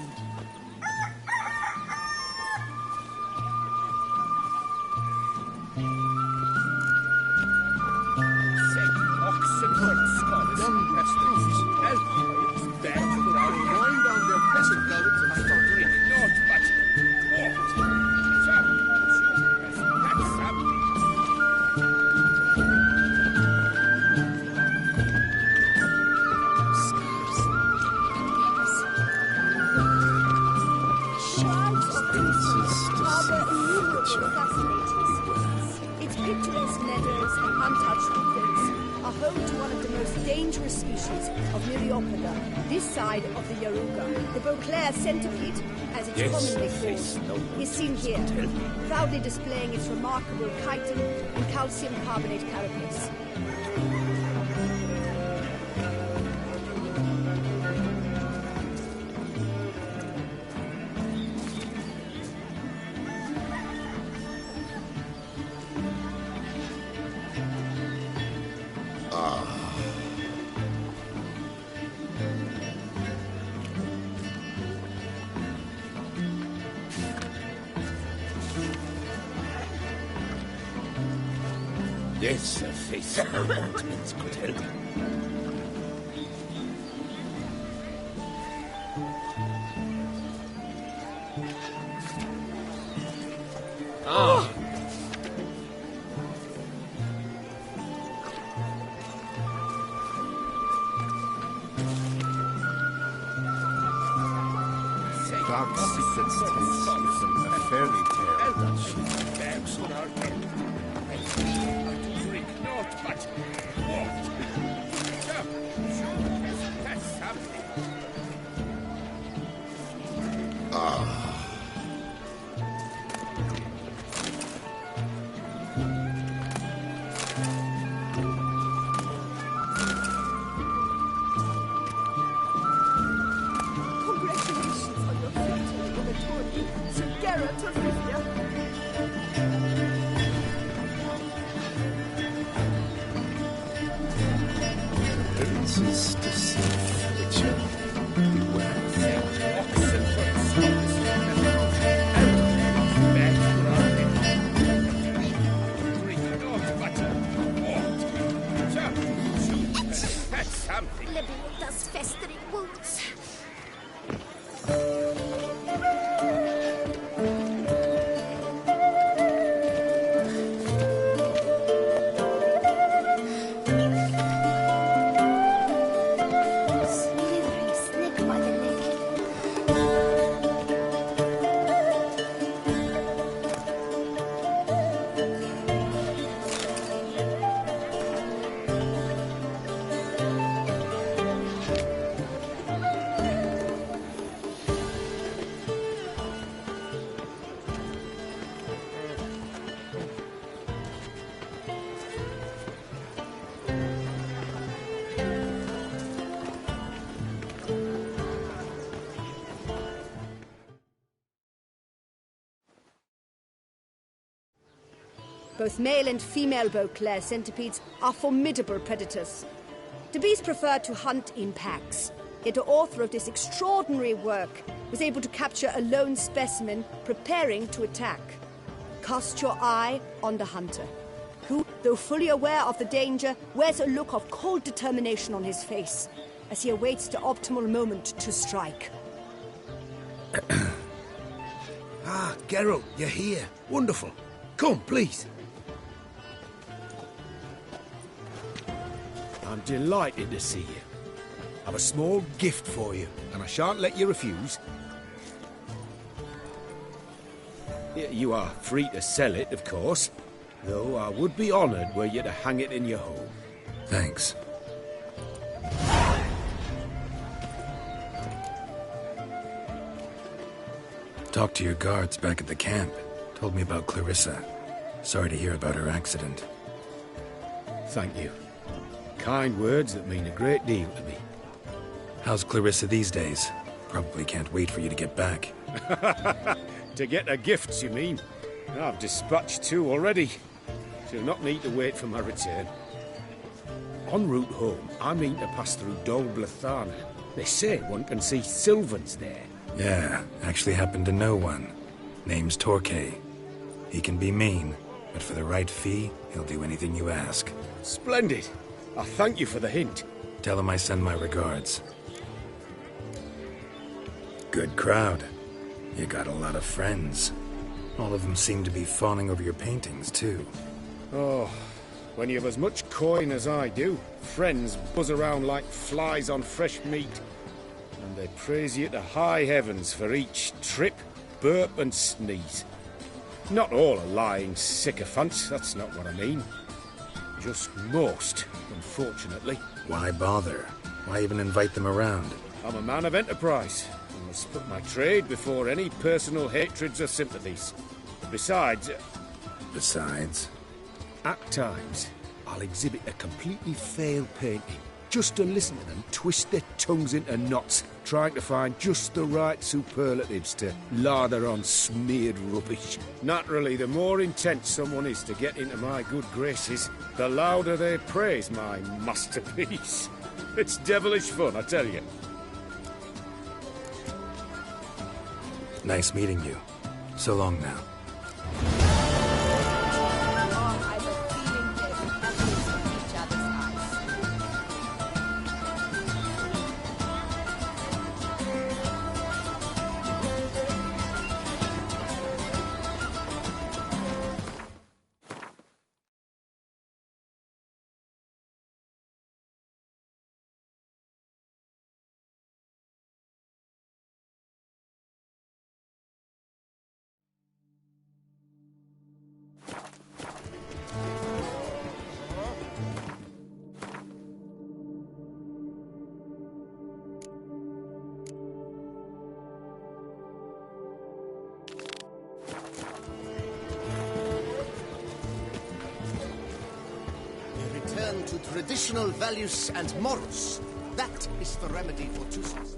Its picturesque meadows and untouched woodlands are home to one of the most dangerous species of Myriapoda, this side of the Yaruga. The Beauclair centipede, as it's commonly called, is seen here, proudly displaying its remarkable chitin and calcium carbonate carapace. Yes, a face no countenance could help. Ah! Dark secrets tells you a fairy tale. Congratulations on your victory over Tony, Sir Garrett of Rivia. Appearances deceive, Witcher. Beware. Leviathan's festering wounds. Slithering snake by the leg. Both male and female Beauclair centipedes are formidable predators. The bees prefer to hunt in packs, yet the author of this extraordinary work was able to capture a lone specimen preparing to attack. Cast your eye on the hunter, who, though fully aware of the danger, wears a look of cold determination on his face as he awaits the optimal moment to strike. Ah, Geralt, you're here. Wonderful. Come, please. I'm delighted to see you. I've a small gift for you, and I shan't let you refuse. You are free to sell it, of course, though I would be honoured were you to hang it in your home. Thanks. Talked to your guards back at the camp. Told me about Clarissa. Sorry to hear about her accident. Thank you. Kind words that mean a great deal to me. How's Clarissa these days? Probably can't wait for you to get back. To get her gifts, you mean? I've dispatched 2 already. She'll not need to wait for my return. En route home, I mean to pass through Dol Blathana. They say one can see Sylvans there. Yeah, actually happen to know one. Name's Torquay. He can be mean, but for the right fee, he'll do anything you ask. Splendid. I thank you for the hint. Tell him I send my regards. Good crowd. You got a lot of friends. All of them seem to be fawning over your paintings, too. Oh, when you have as much coin as I do, friends buzz around like flies on fresh meat. And they praise you to high heavens for each trip, burp and sneeze. Not all are lying sycophants, that's not what I mean. Just most, unfortunately. Why bother? Why even invite them around? I'm a man of enterprise. I must put my trade before any personal hatreds or sympathies. Besides, at times, I'll exhibit a completely failed painting, just to listen to them twist their tongues into knots, trying to find just the right superlatives to lather on smeared rubbish. Naturally, the more intent someone is to get into my good graces, the louder they praise my masterpiece. It's devilish fun, I tell you. Nice meeting you. So long now. Oh, I've a feeling that to traditional values and morals. That is the remedy for two swords.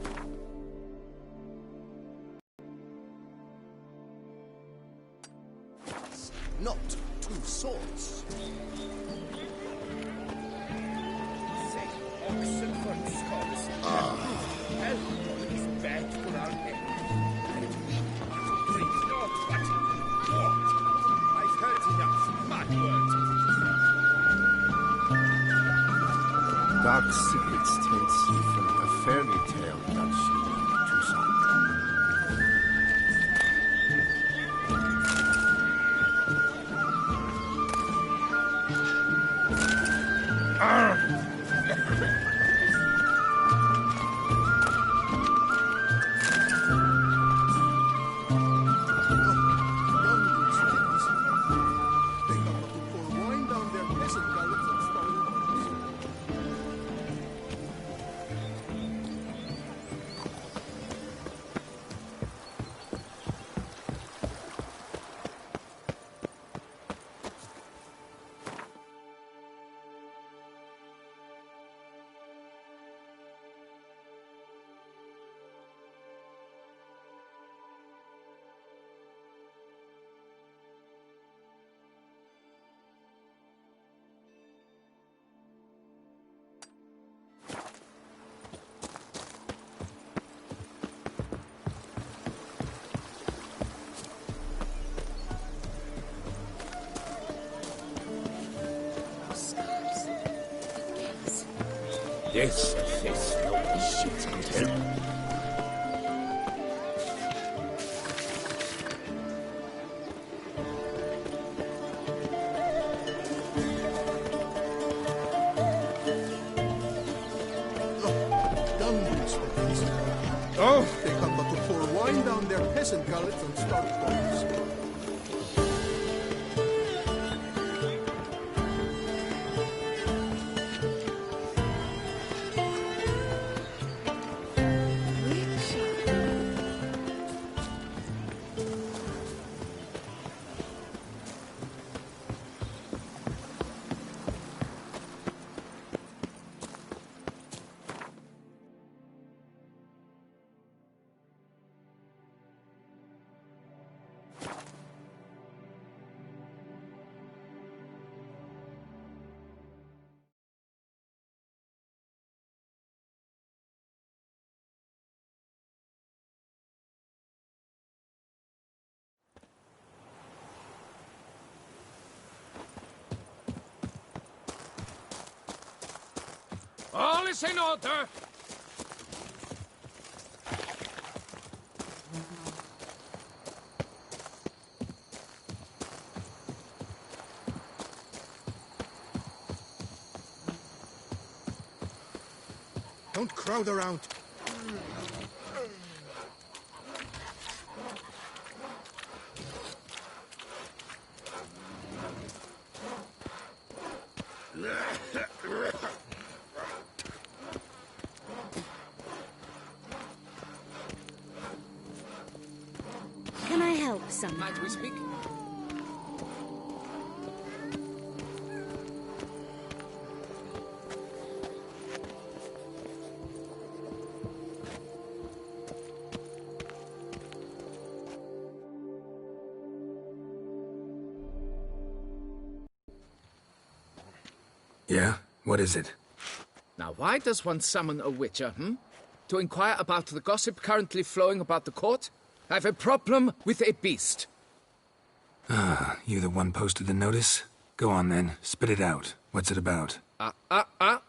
Not two swords. I've heard enough. Mad words. Dark secrets tell from a fairy tale, does she, Toussaint? Yes, no shit, Hotel. Oh! They come but to pour wine down their peasant gullets and start bombs. All is in order. Don't crowd around. Can I help, son? Might we speak? Yeah? What is it? Now, why does one summon a witcher, To inquire about the gossip currently flowing about the court? I have a problem with a beast. Ah, you the one posted the notice? Go on then, spit it out. What's it about?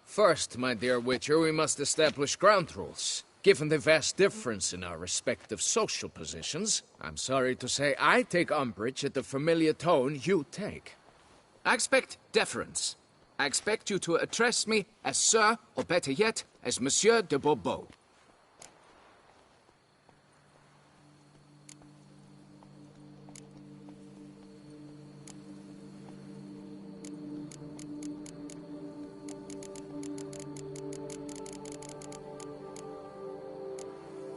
First, my dear witcher, we must establish ground rules. Given the vast difference in our respective social positions, I'm sorry to say I take umbrage at the familiar tone you take. I expect deference. I expect you to address me as Sir, or better yet, as Monsieur de Bourbeau.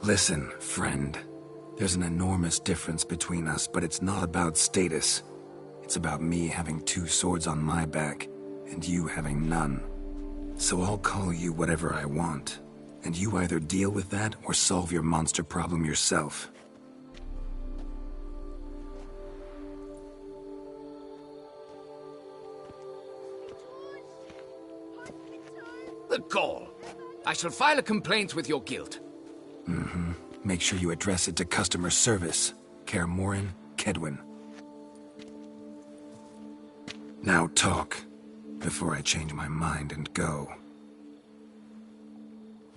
Listen, friend. There's an enormous difference between us, but it's not about status. It's about me having two swords on my back, and you having none. So I'll call you whatever I want, and you either deal with that or solve your monster problem yourself. The gall! I shall file a complaint with your guild. Mm-hmm. Make sure you address it to customer service. Kaer Morhen, Kedwin. Now talk, before I change my mind and go.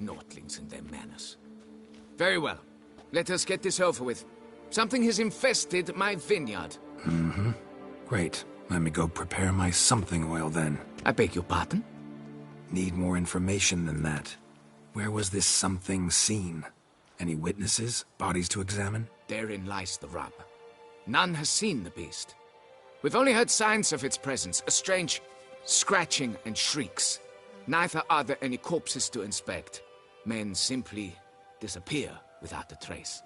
Naughtlings and their manners. Very well. Let us get this over with. Something has infested my vineyard. Mm-hmm. Great. Let me go prepare my something oil then. I beg your pardon? Need more information than that. Where was this something seen? Any witnesses? Bodies to examine? Therein lies the rub. None has seen the beast. We've only heard signs of its presence, a strange scratching and shrieks. Neither are there any corpses to inspect. Men simply disappear without a trace.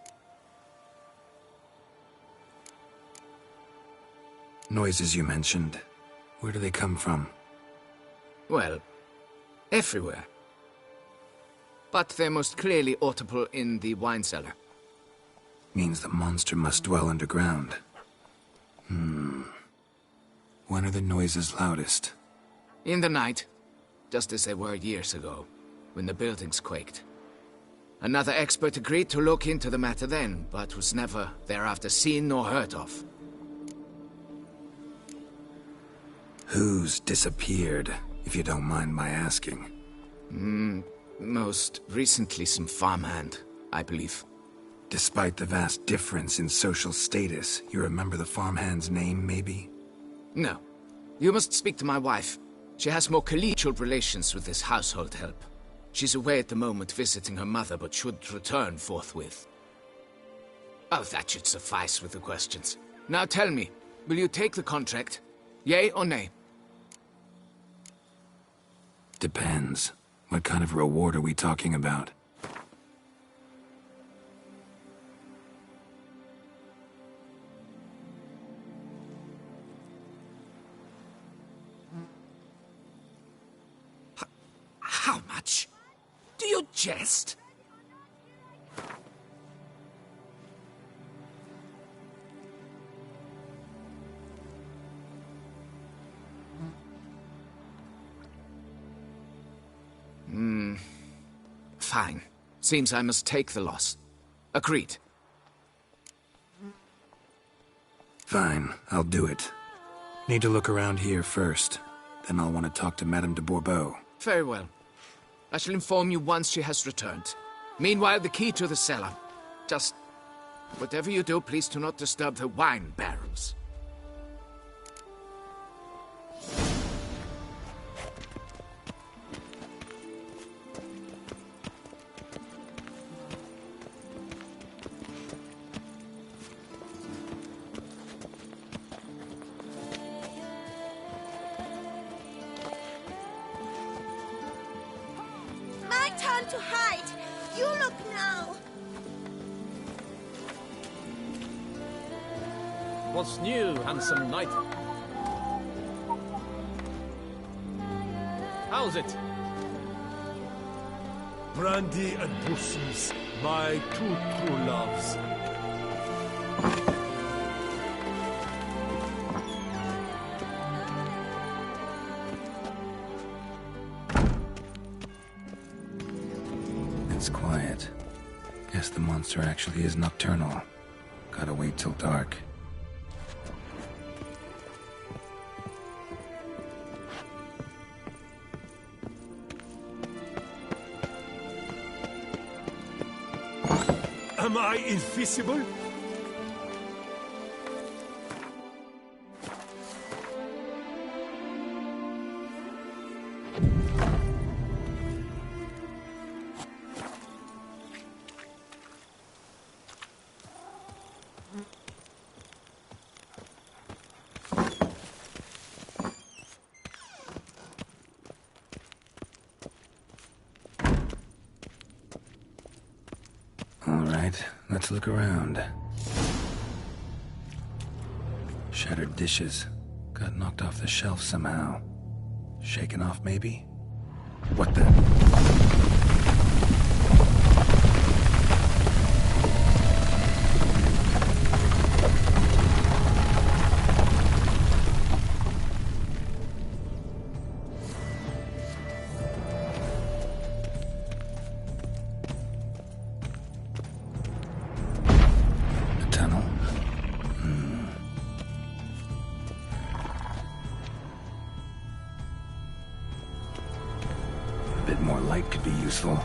Noises you mentioned. Where do they come from? Well, everywhere. But they're most clearly audible in the wine cellar. Means the monster must dwell underground. When are the noises loudest? In the night, just as they were years ago, when the buildings quaked. Another expert agreed to look into the matter then, but was never thereafter seen nor heard of. Who's disappeared, if you don't mind my asking? Most recently some farmhand, I believe. Despite the vast difference in social status, you remember the farmhand's name, maybe? No. You must speak to my wife. She has more collegial relations with this household help. She's away at the moment visiting her mother, but should return forthwith. Oh, that should suffice with the questions. Now tell me, will you take the contract? Yea or nay? Depends. What kind of reward are we talking about? How much? Do you jest? Fine. Seems I must take the loss. Agreed. Fine, I'll do it. Need to look around here first. Then I'll want to talk to Madame de Bourbeau. Very well. I shall inform you once she has returned. Meanwhile, the key to the cellar. Just... whatever you do, please do not disturb the wine barrels. To hide. You look now. What's new, handsome knight? How's it? Brandy and bosoms, my two true loves. It's quiet. Guess the monster actually is nocturnal. Gotta wait till dark. Am I invisible? Let's look around. Shattered dishes. Got knocked off the shelf somehow. Shaken off, maybe? What the... Useful.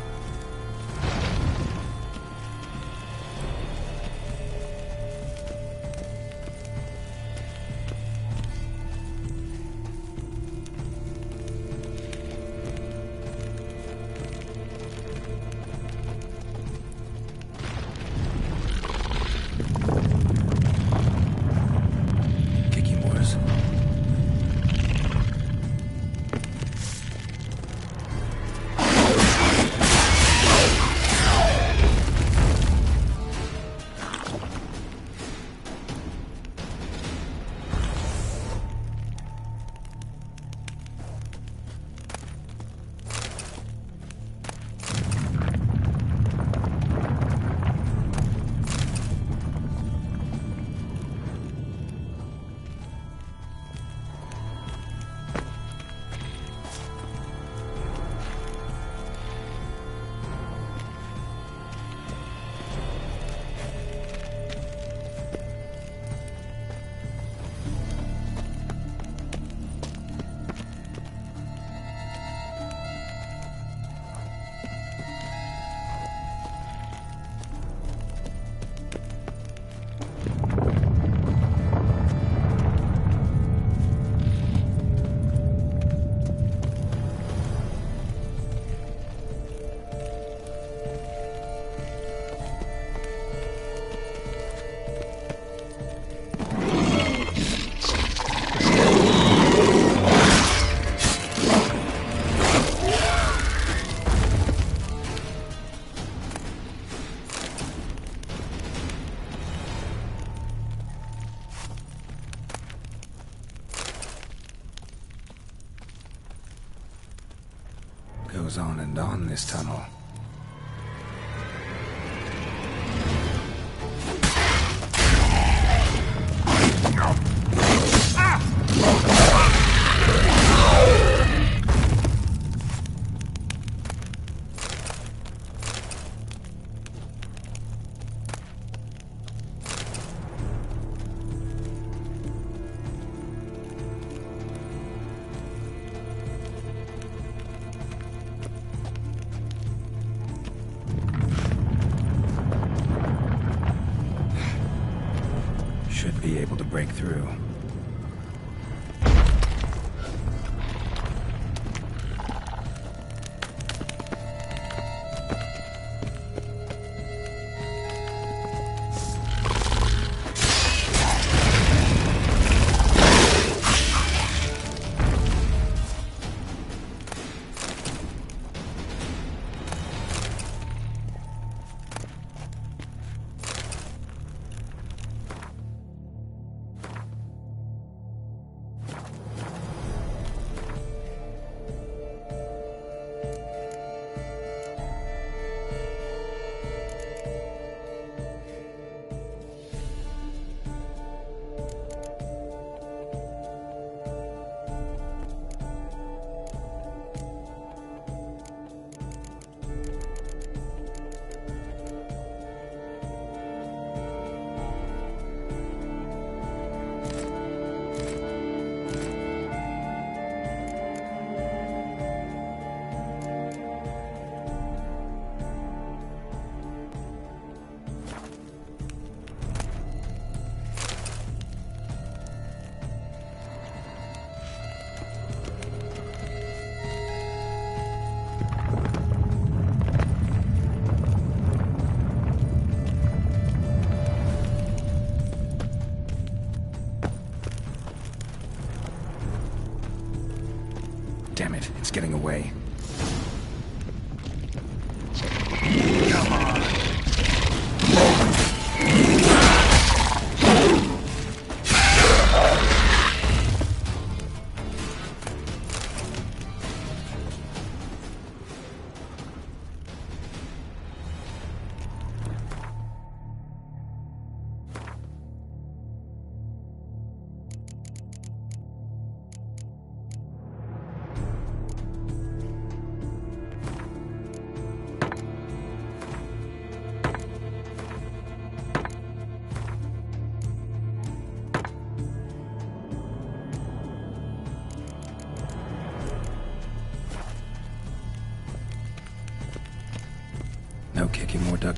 Goes on and on, this tunnel. Should be able to break through. Damn it, it's getting away. Come on.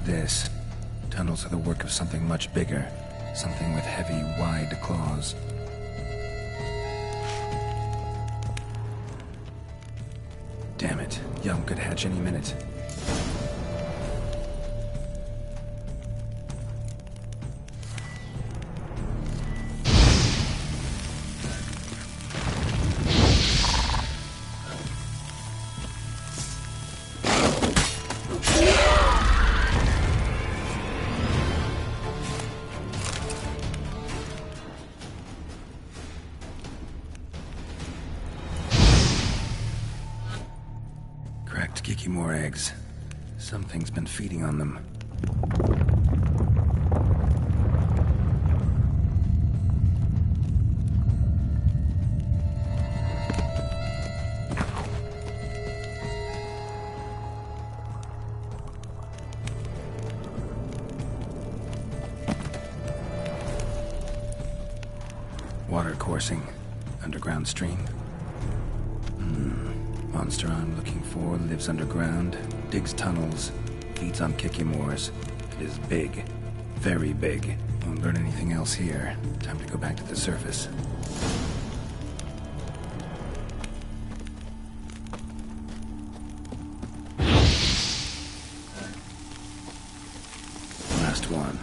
like this. Tunnels are the work of something much bigger. Something with heavy, wide claws. Damn it. Young could hatch any minute. More eggs. Something's been feeding on them. Water coursing. Underground stream. Monster I'm looking for lives underground, digs tunnels, feeds on Kikimores. It is big. Very big. Won't learn anything else here. Time to go back to the surface. Last one.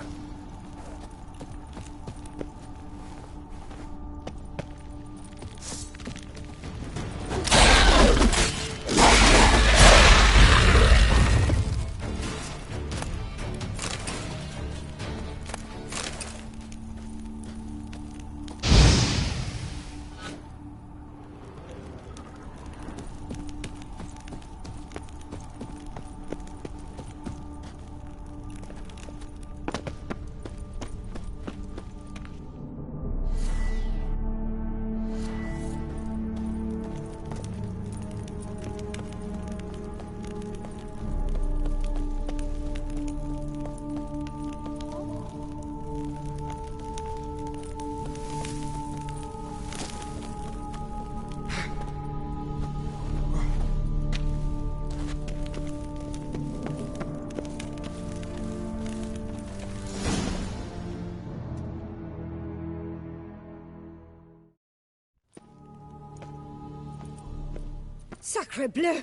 Sacre bleu!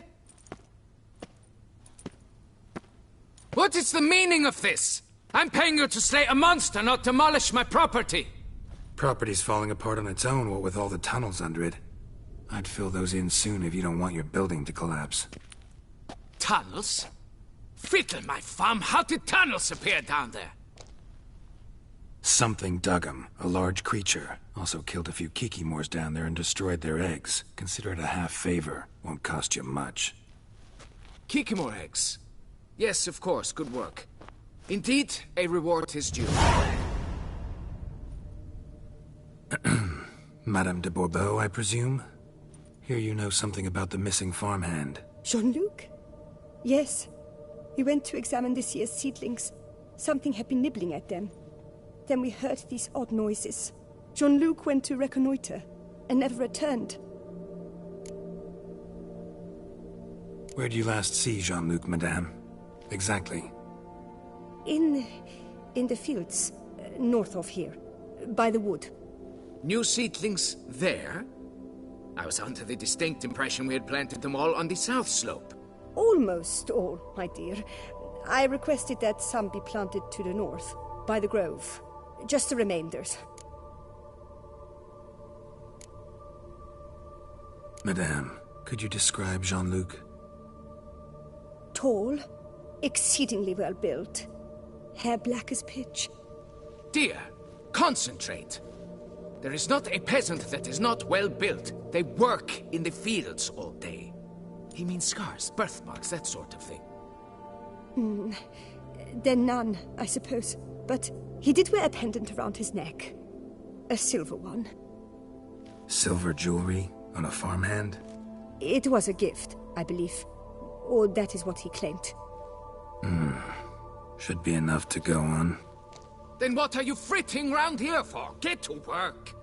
What is the meaning of this? I'm paying you to slay a monster, not demolish my property. Property's falling apart on its own, what with all the tunnels under it. I'd fill those in soon if you don't want your building to collapse. Tunnels? Fiddle my farm, how did tunnels appear down there? Something dug 'em. A large creature. Also killed a few Kikimores down there and destroyed their eggs. Consider it a half favor. Won't cost you much. Kikimore eggs. Yes, of course, good work. Indeed, a reward is due. Madame de Bourbeau, I presume? Hear you know something about the missing farmhand. Jean-Luc? Yes. We went to examine this year's seedlings. Something had been nibbling at them. Then we heard these odd noises. Jean-Luc went to reconnoiter and never returned. Where did you last see Jean-Luc, madame? Exactly. In the fields, north of here, by the wood. New seedlings there? I was under the distinct impression we had planted them all on the south slope. Almost all, my dear. I requested that some be planted to the north, by the grove. Just the remainders. Madame, could you describe Jean-Luc? Tall, exceedingly well built. Hair black as pitch. Dear, concentrate. There is not a peasant that is not well built. They work in the fields all day. He means scars, birthmarks, that sort of thing. Then none, I suppose. But he did wear a pendant around his neck. A silver one. Silver jewelry on a farmhand? It was a gift, I believe. Or that is what he claimed. Should be enough to go on. Then what are you fritting round here for? Get to work!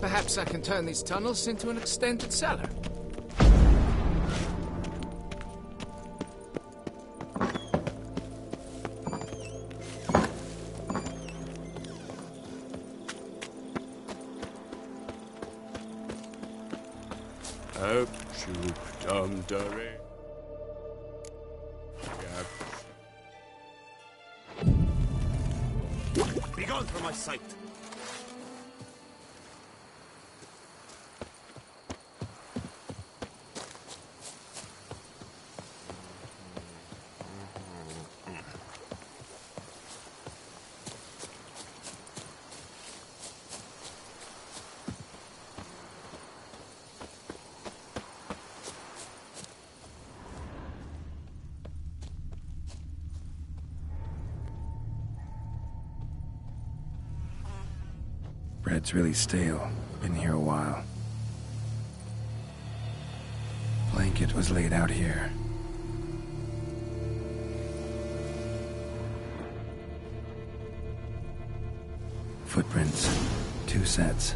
Perhaps I can turn these tunnels into an extended cellar. Begone from my sight! Bread's really stale. Been here a while. Blanket was laid out here. Footprints. 2 sets.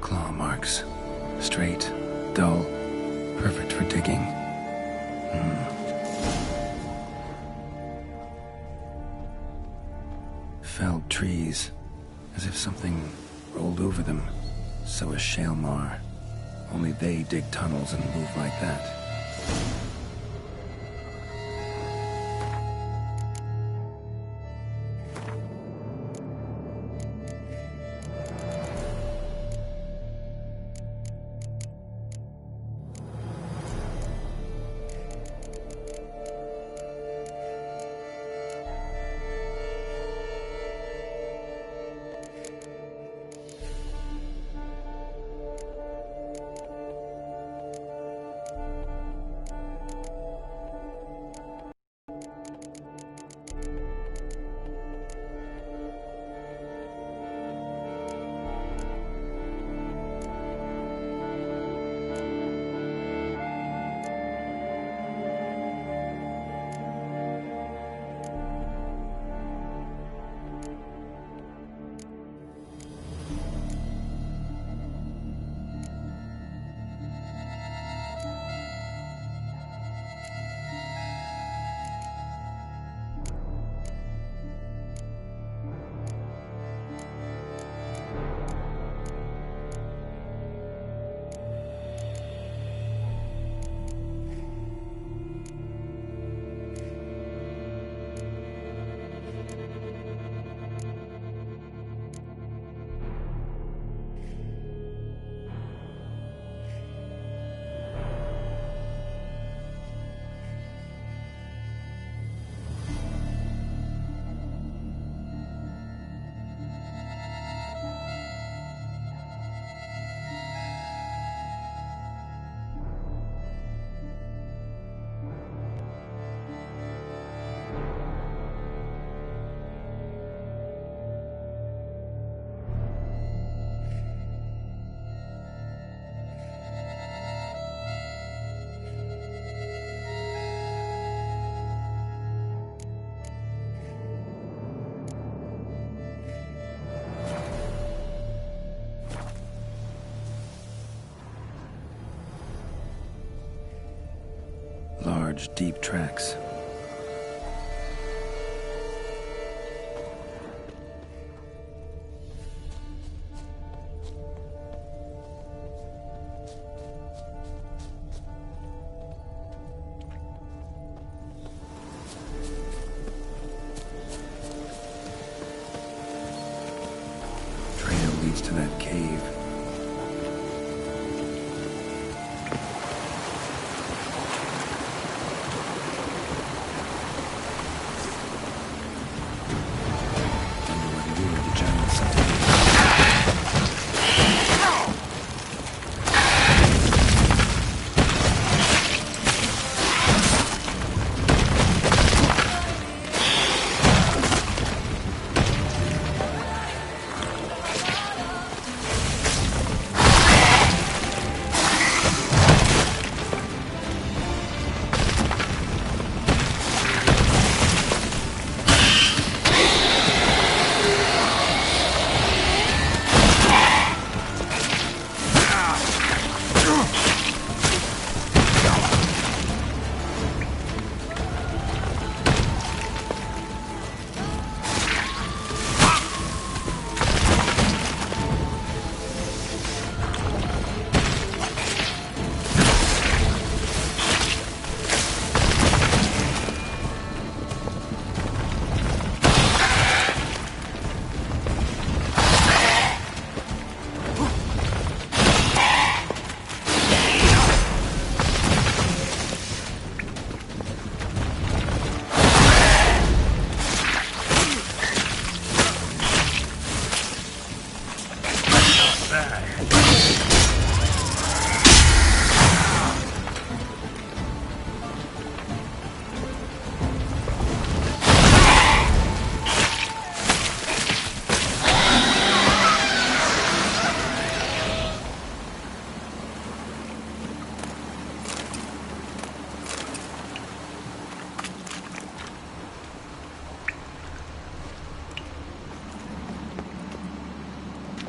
Claw marks. Straight, dull, perfect for digging. Felled trees, as if something rolled over them. So is Shalmar. Only they dig tunnels and move like that. Large, deep tracks. Trail leads to that cave.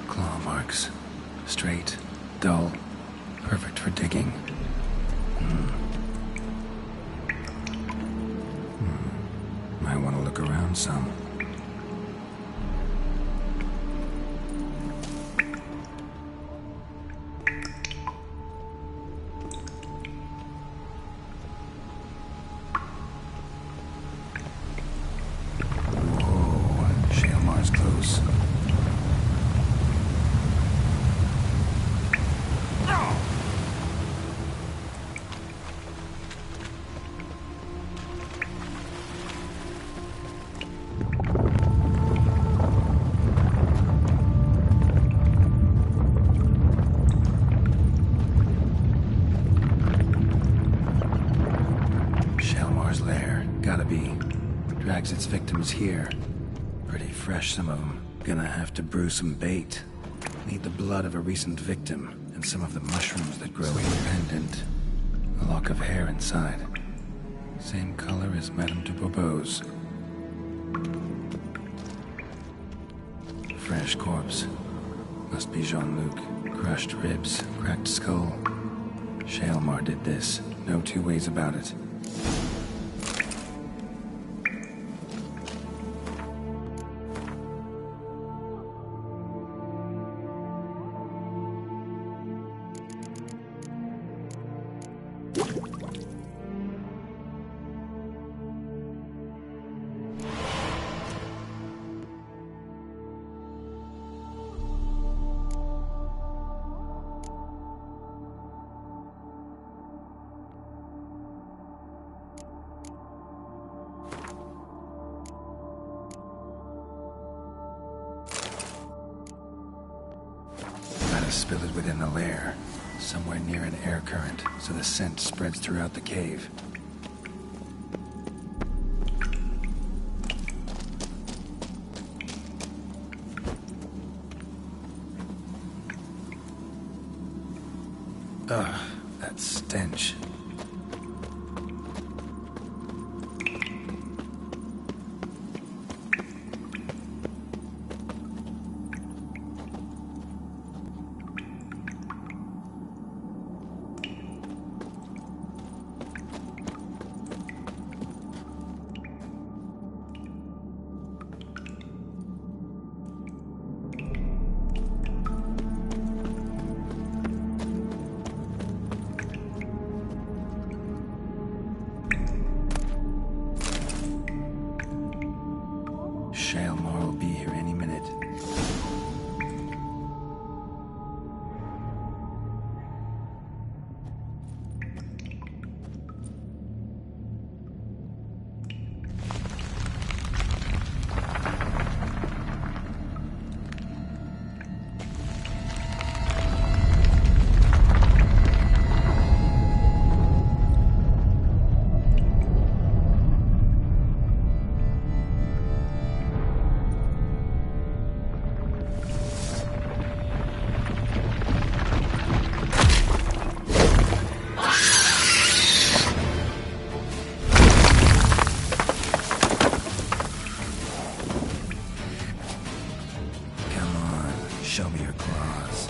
Claw marks. Straight, dull, perfect for digging. Might want to look around some. Whoa, shale Mars close. Drags its victims here. Pretty fresh, some of them. Gonna have to brew some bait. Need the blood of a recent victim, and some of the mushrooms that grow independent. A lock of hair inside. Same color as Madame de Bourbeau's. Fresh corpse. Must be Jean-Luc. Crushed ribs, cracked skull. Shalemar did this. No two ways about it. Spill it within the lair, somewhere near an air current, so the scent spreads throughout the cave. Ugh, that stench. Shalemar will be here any minute. Show me your claws.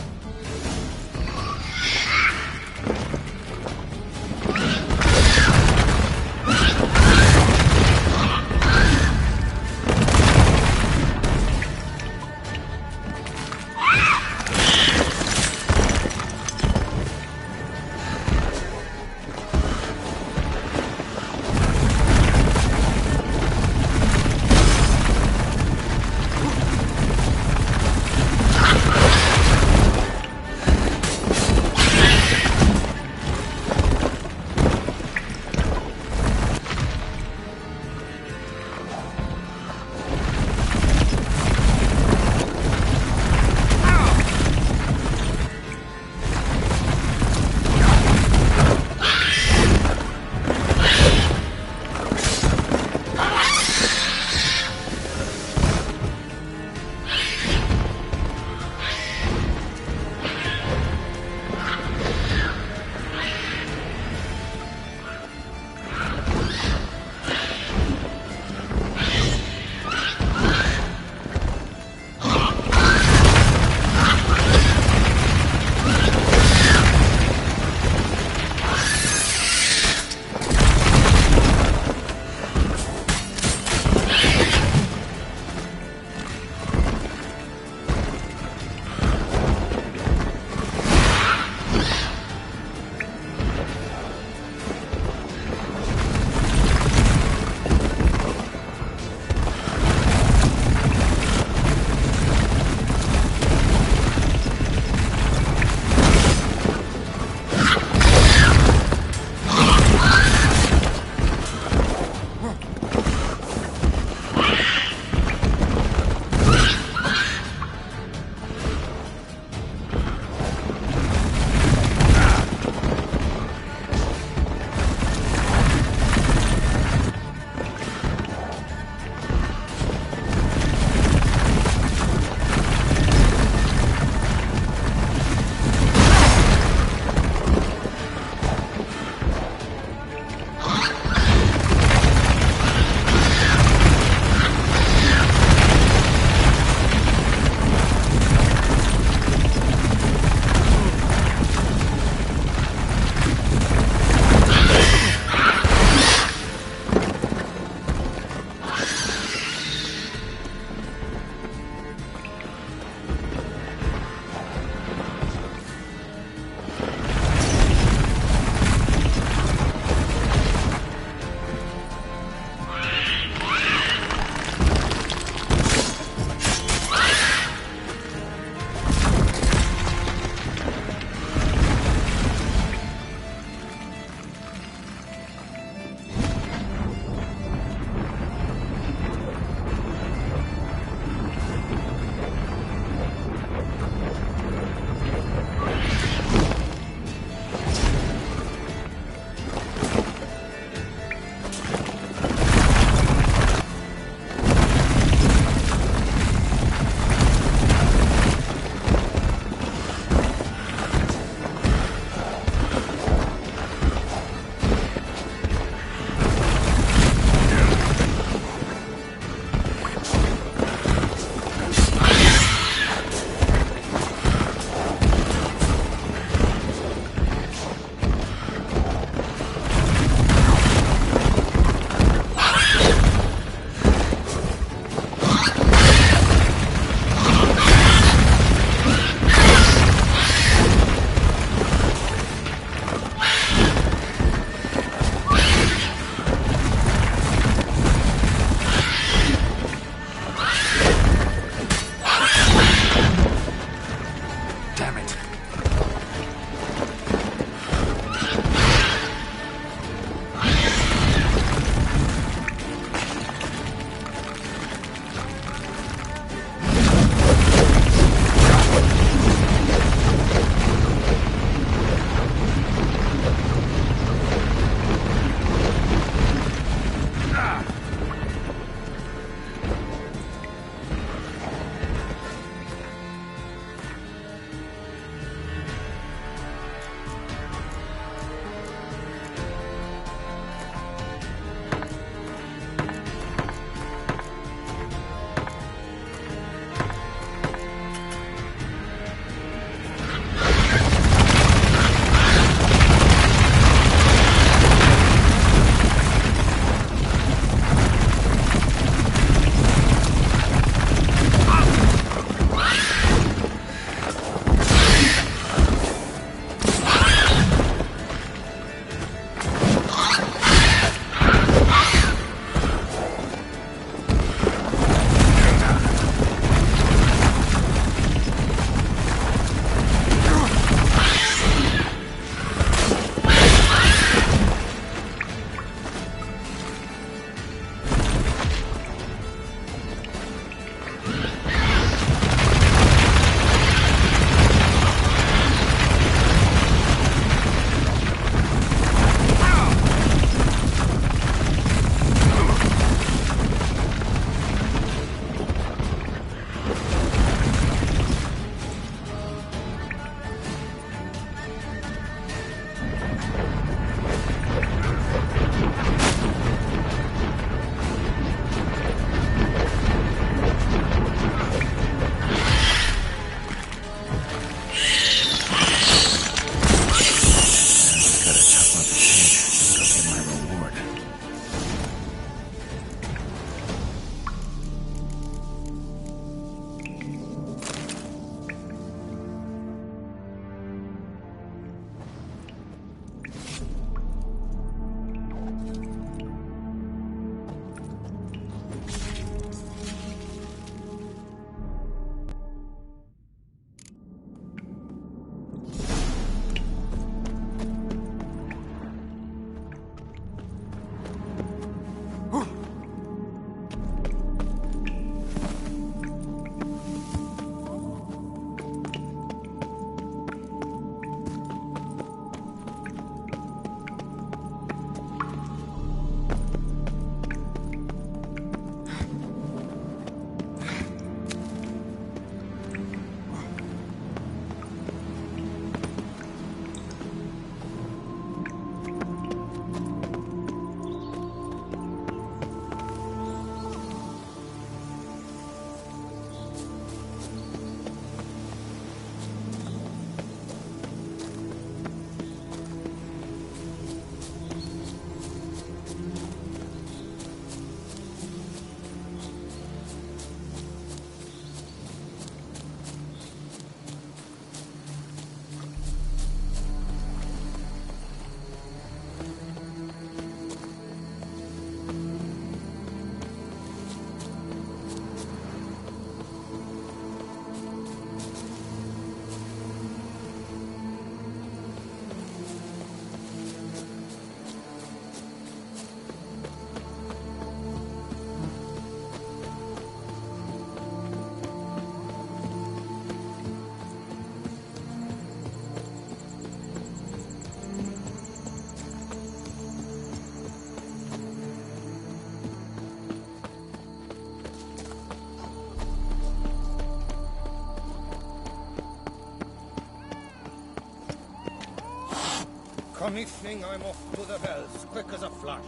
Conny thing, I'm off to the bells, quick as a flash.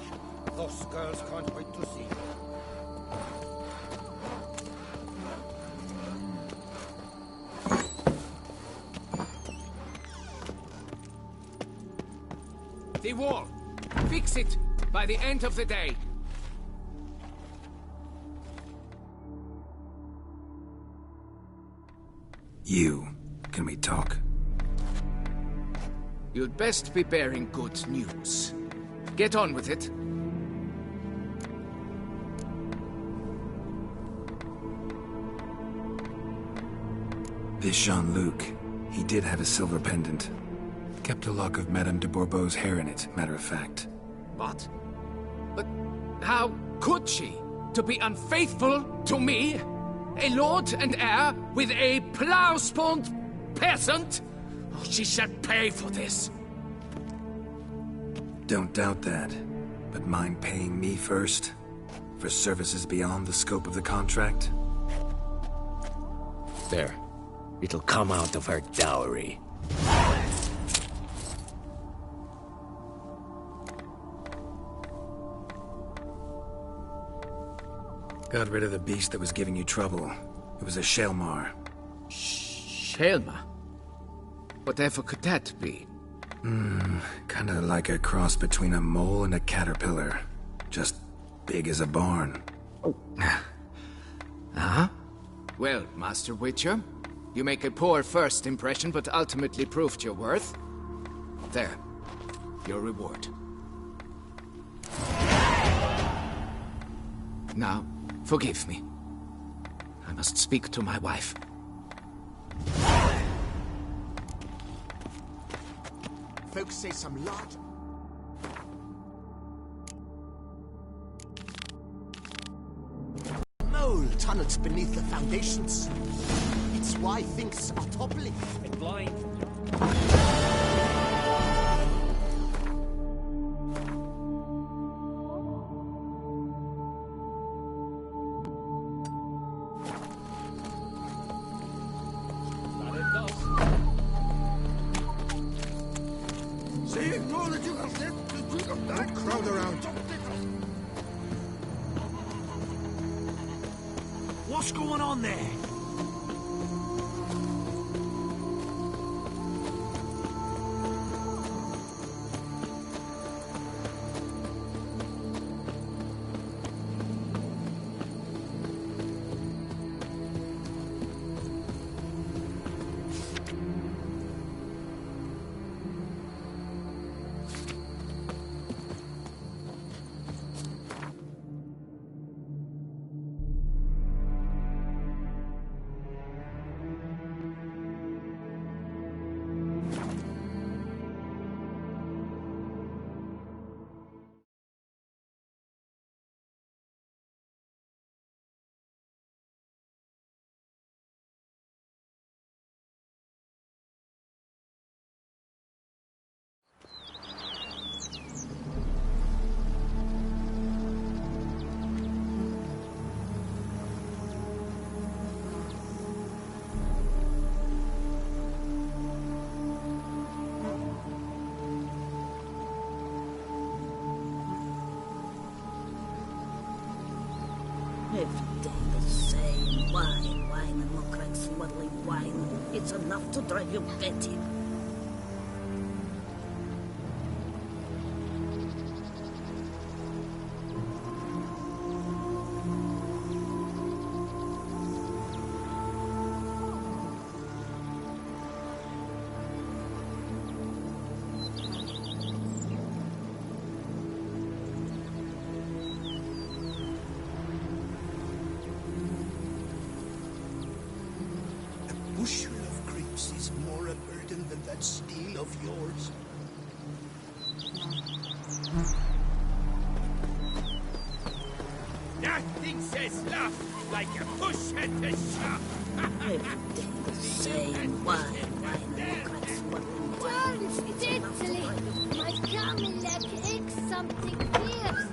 Those girls can't wait to see me. The wall. Fix it by the end of the day. Can we talk? You'd best be bearing good news. Get on with it. This Jean-Luc, he did have a silver pendant. Kept a lock of Madame de Bourbeau's hair in it, matter of fact. What? But how could she? To be unfaithful to me? A lord and heir with a plow-spawned peasant? Oh, she shall pay for this. Don't doubt that. But mind paying me first? For services beyond the scope of the contract? There. It'll come out of her dowry. Got rid of the beast that was giving you trouble. It was a Shelmar. Shelmar? Whatever could that be? Kinda like a cross between a mole and a caterpillar. Just big as a barn. Uh-huh. Well, Master Witcher, you make a poor first impression, but ultimately proved your worth. There. Your reward. Now, forgive me. I must speak to my wife. Folks say some large... mole tunnels beneath the foundations. It's why things are toppling. And blind. Crowd around. What's going on there? Every day the same wine, wine and look like smuggling wine. It's enough to drive you batty. Bushel of grapes is more a burden than that steel of yours. Nothing says love like a push at the shop. Every day the same wine, wine and look like smuggling wine. Don't diddly! My coming like egg something fierce.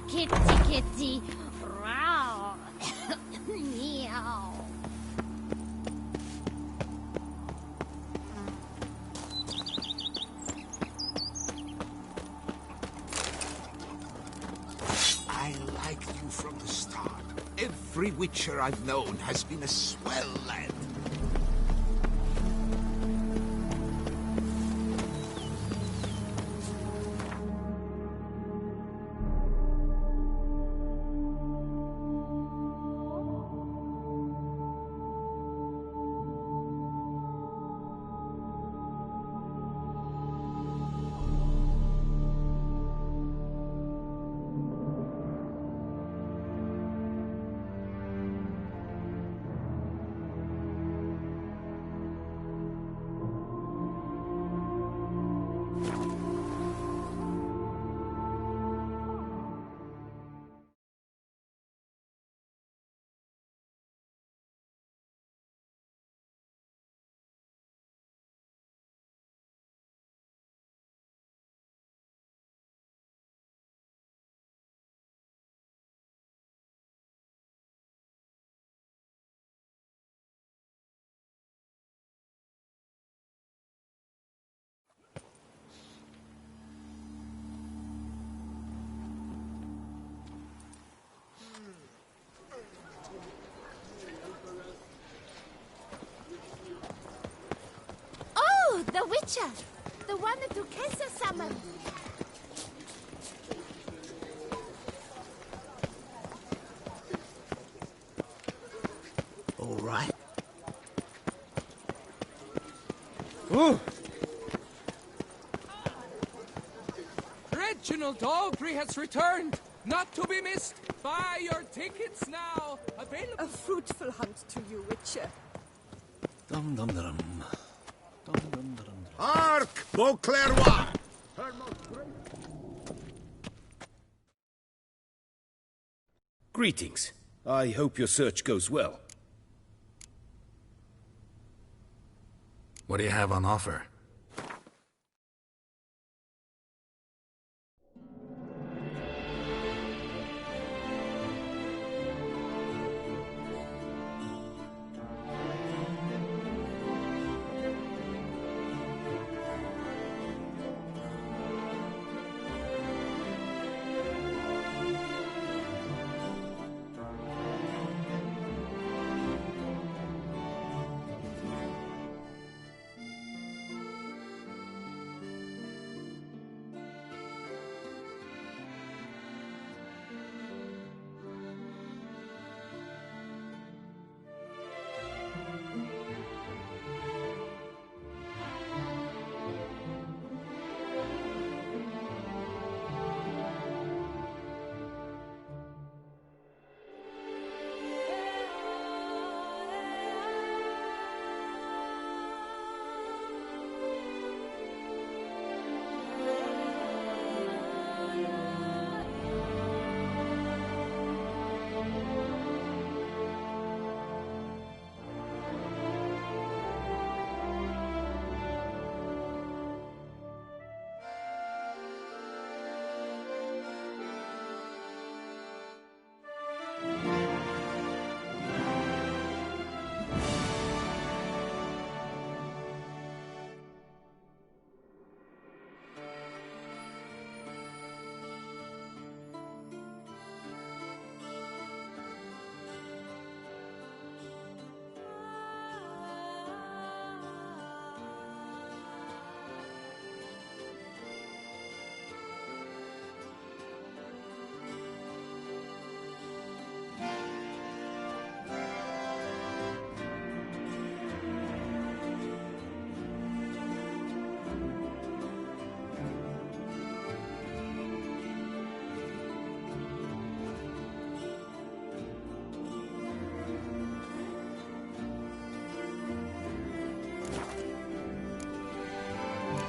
kitty kitty. Row. Meow. I liked you from the start. Every Witcher I've known has been a swell lad. Oh, the Witcher! The one that Duquesa summoned. All right. Oh! Reginald Aubrey has returned! Not to be missed! Buy your tickets now! Available. A fruitful hunt to you, Witcher. Dum dum dum. Dum dum dum. Hark, Beauclerc! Greetings. I hope your search goes well. What do you have on offer?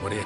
What do you...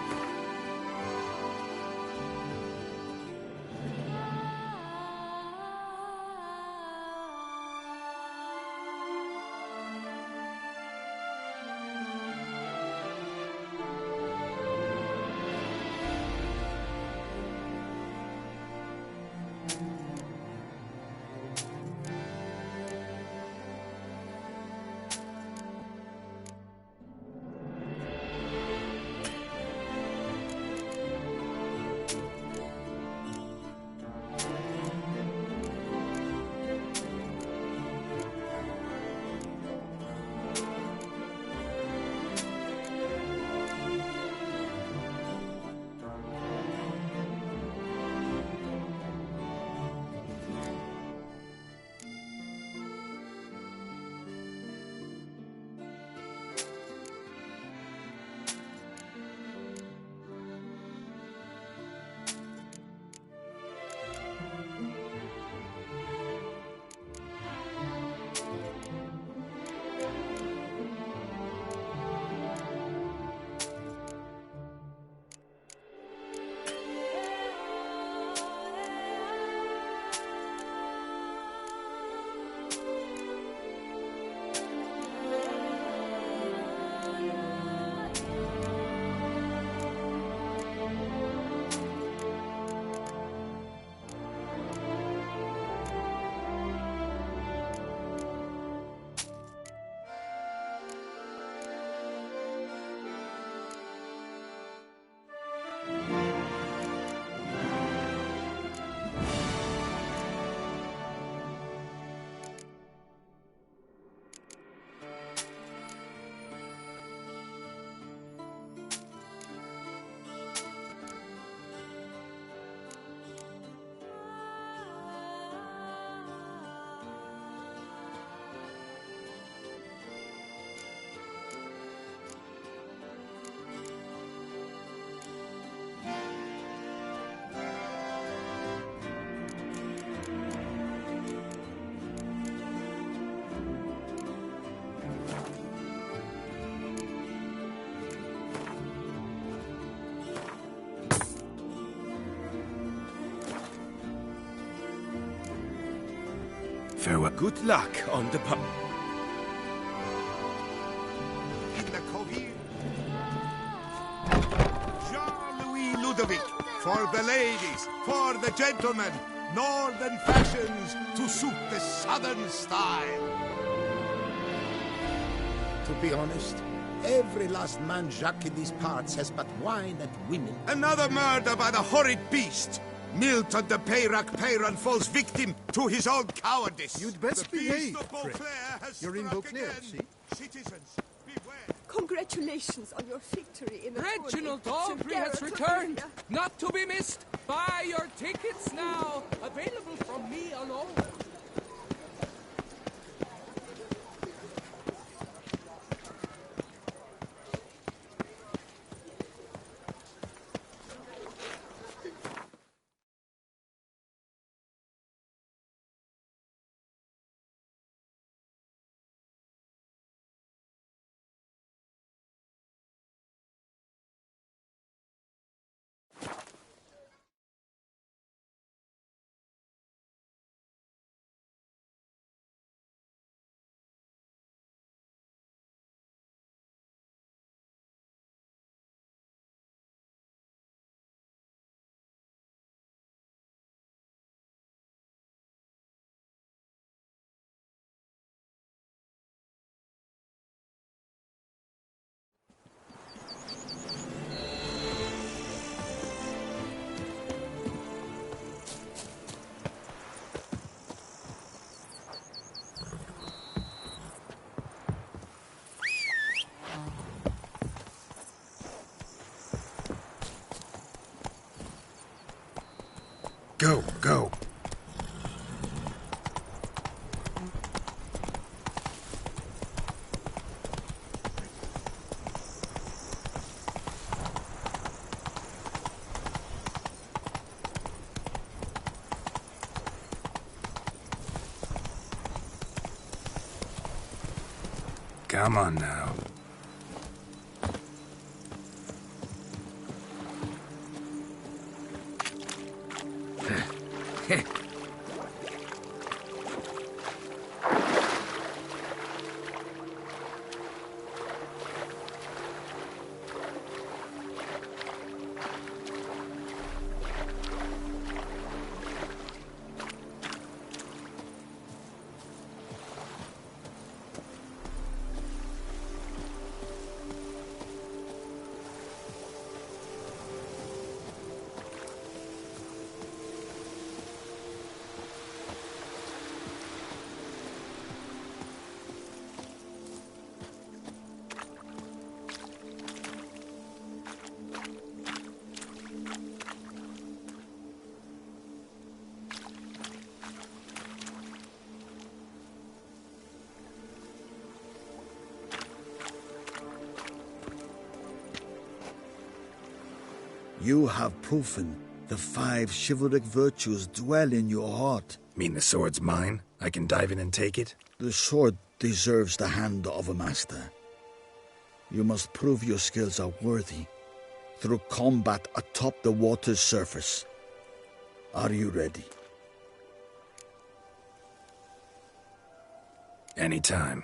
farewell. Good luck on the pub. In the Covey. Jean-Louis Ludovic. For the ladies, for the gentlemen. Northern fashions to suit the southern style. To be honest, every last man Jacques in these parts has but wine and women. Another murder by the horrid beast. Milton de Peyrac-Peyran falls victim to his own cowardice. You'd best the behave, beast of Beauclair has You're in struck Beauclair, again. see? Citizens, beware. Congratulations on your victory in the Reginald tourney. Aubry has returned, not to be missed. Buy your tickets now. Available from me alone. Go, go. Come on now. You have proven the 5 chivalric virtues dwell in your heart. Mean the sword's mine? I can dive in and take it? The sword deserves the hand of a master. You must prove your skills are worthy through combat atop the water's surface. Are you ready? Anytime.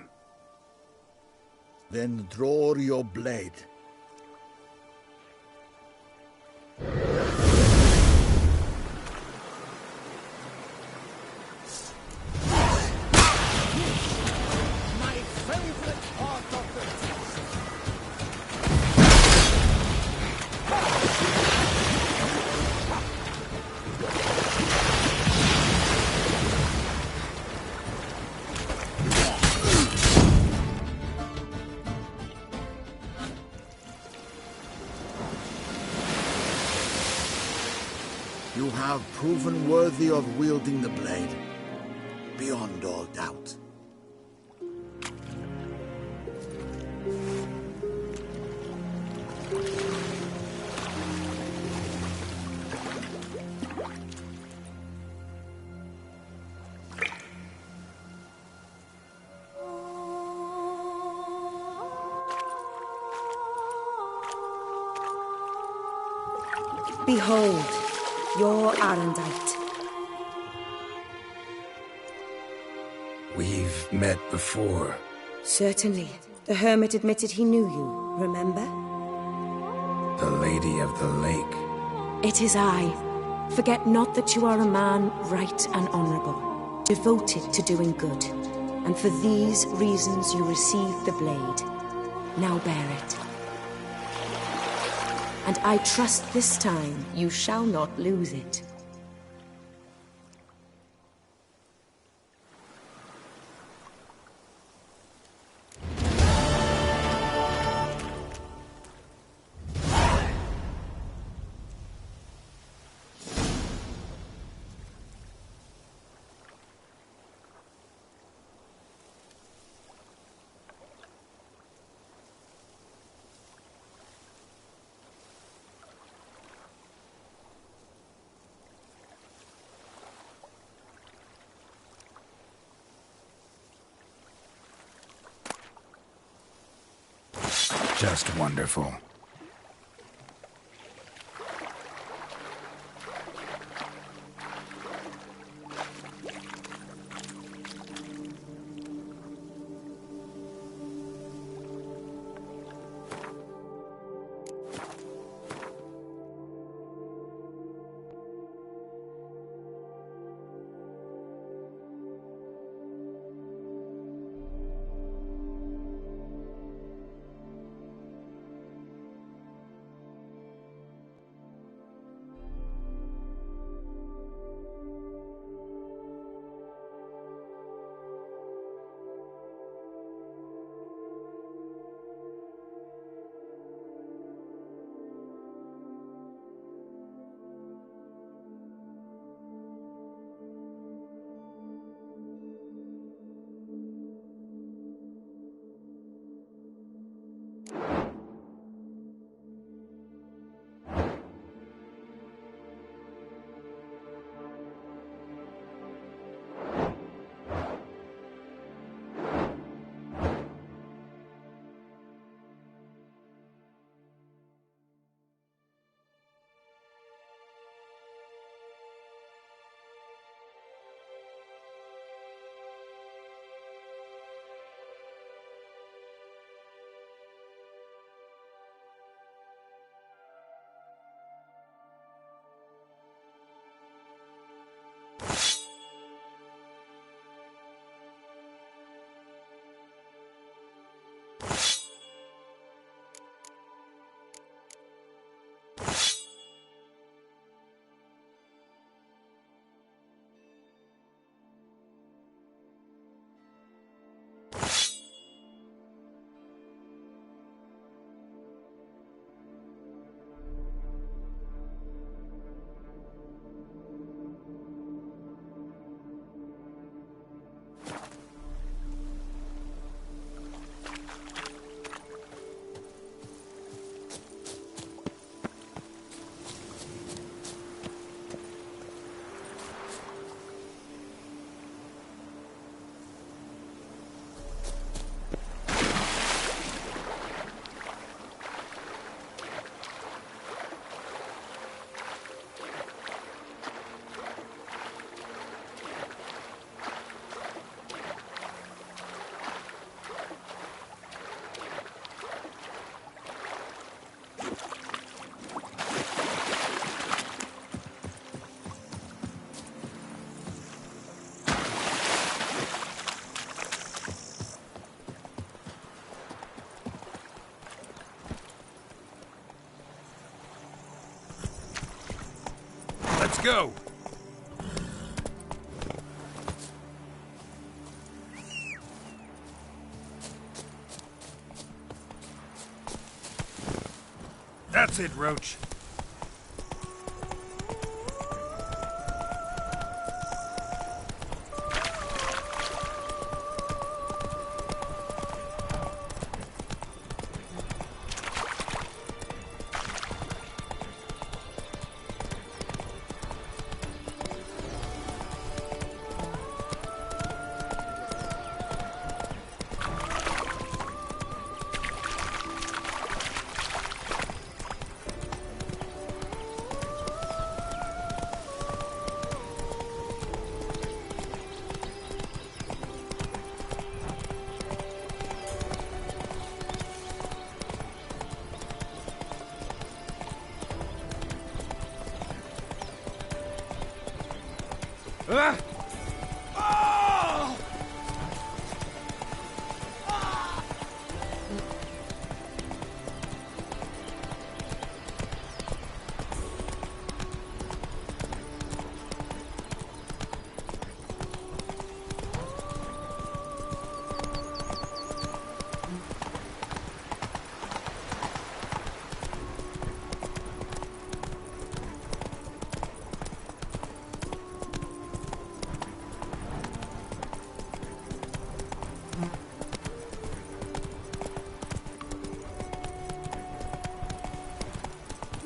Then draw your blade. You have proven worthy of wielding the blade, beyond all doubt. Behold, your Arendite. met before. Certainly. The hermit admitted he knew you, remember? The Lady of the Lake. It is I. Forget not that you are a man right and honorable, devoted to doing good. And for these reasons you received the blade. Now bear it. And I trust this time you shall not lose it. Just wonderful. Let's go! That's it, Roach.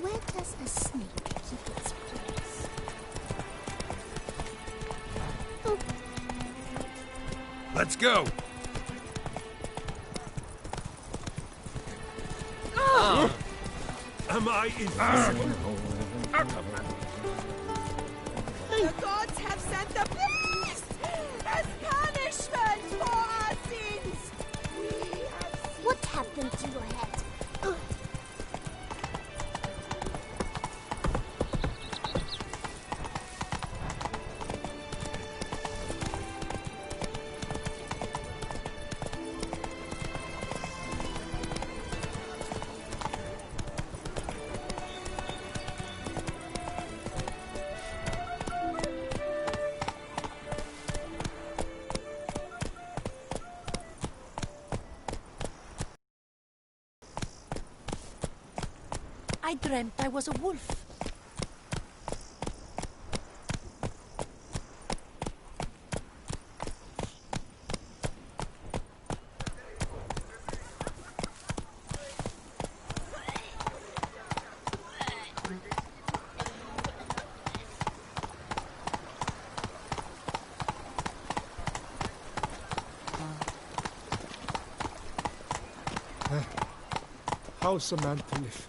Where does a snake keep its place? Oh. Let's go! Am I invisible? The gods have sent the beast as punishment for our sins. What happened to your head? I dreamt I was a wolf. How's Samantha live?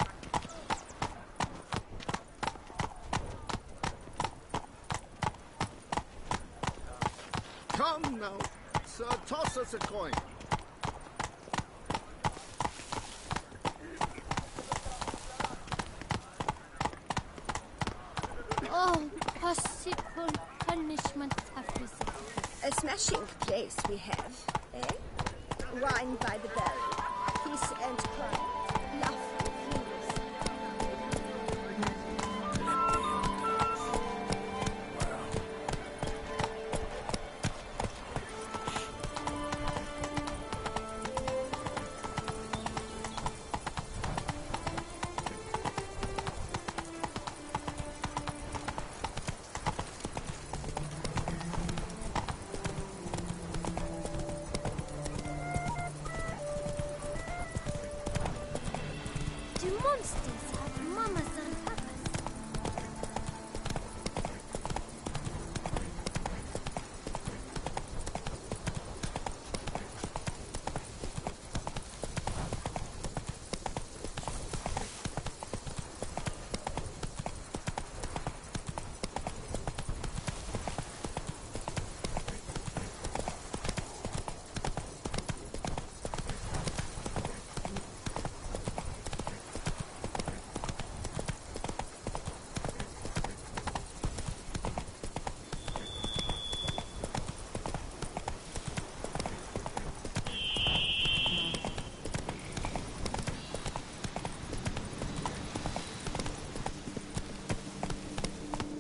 Come now, sir, toss us a coin. Oh, possible punishment officer. A smashing place we have, eh? Wine by the barrel, peace and quiet, laughter fools. Do monsters have mamas and papas?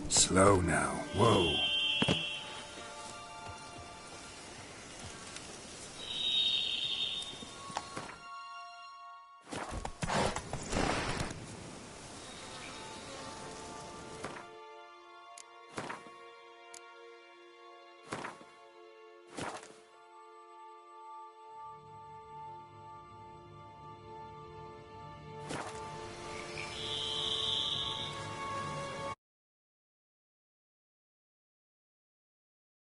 Slow now. Whoa.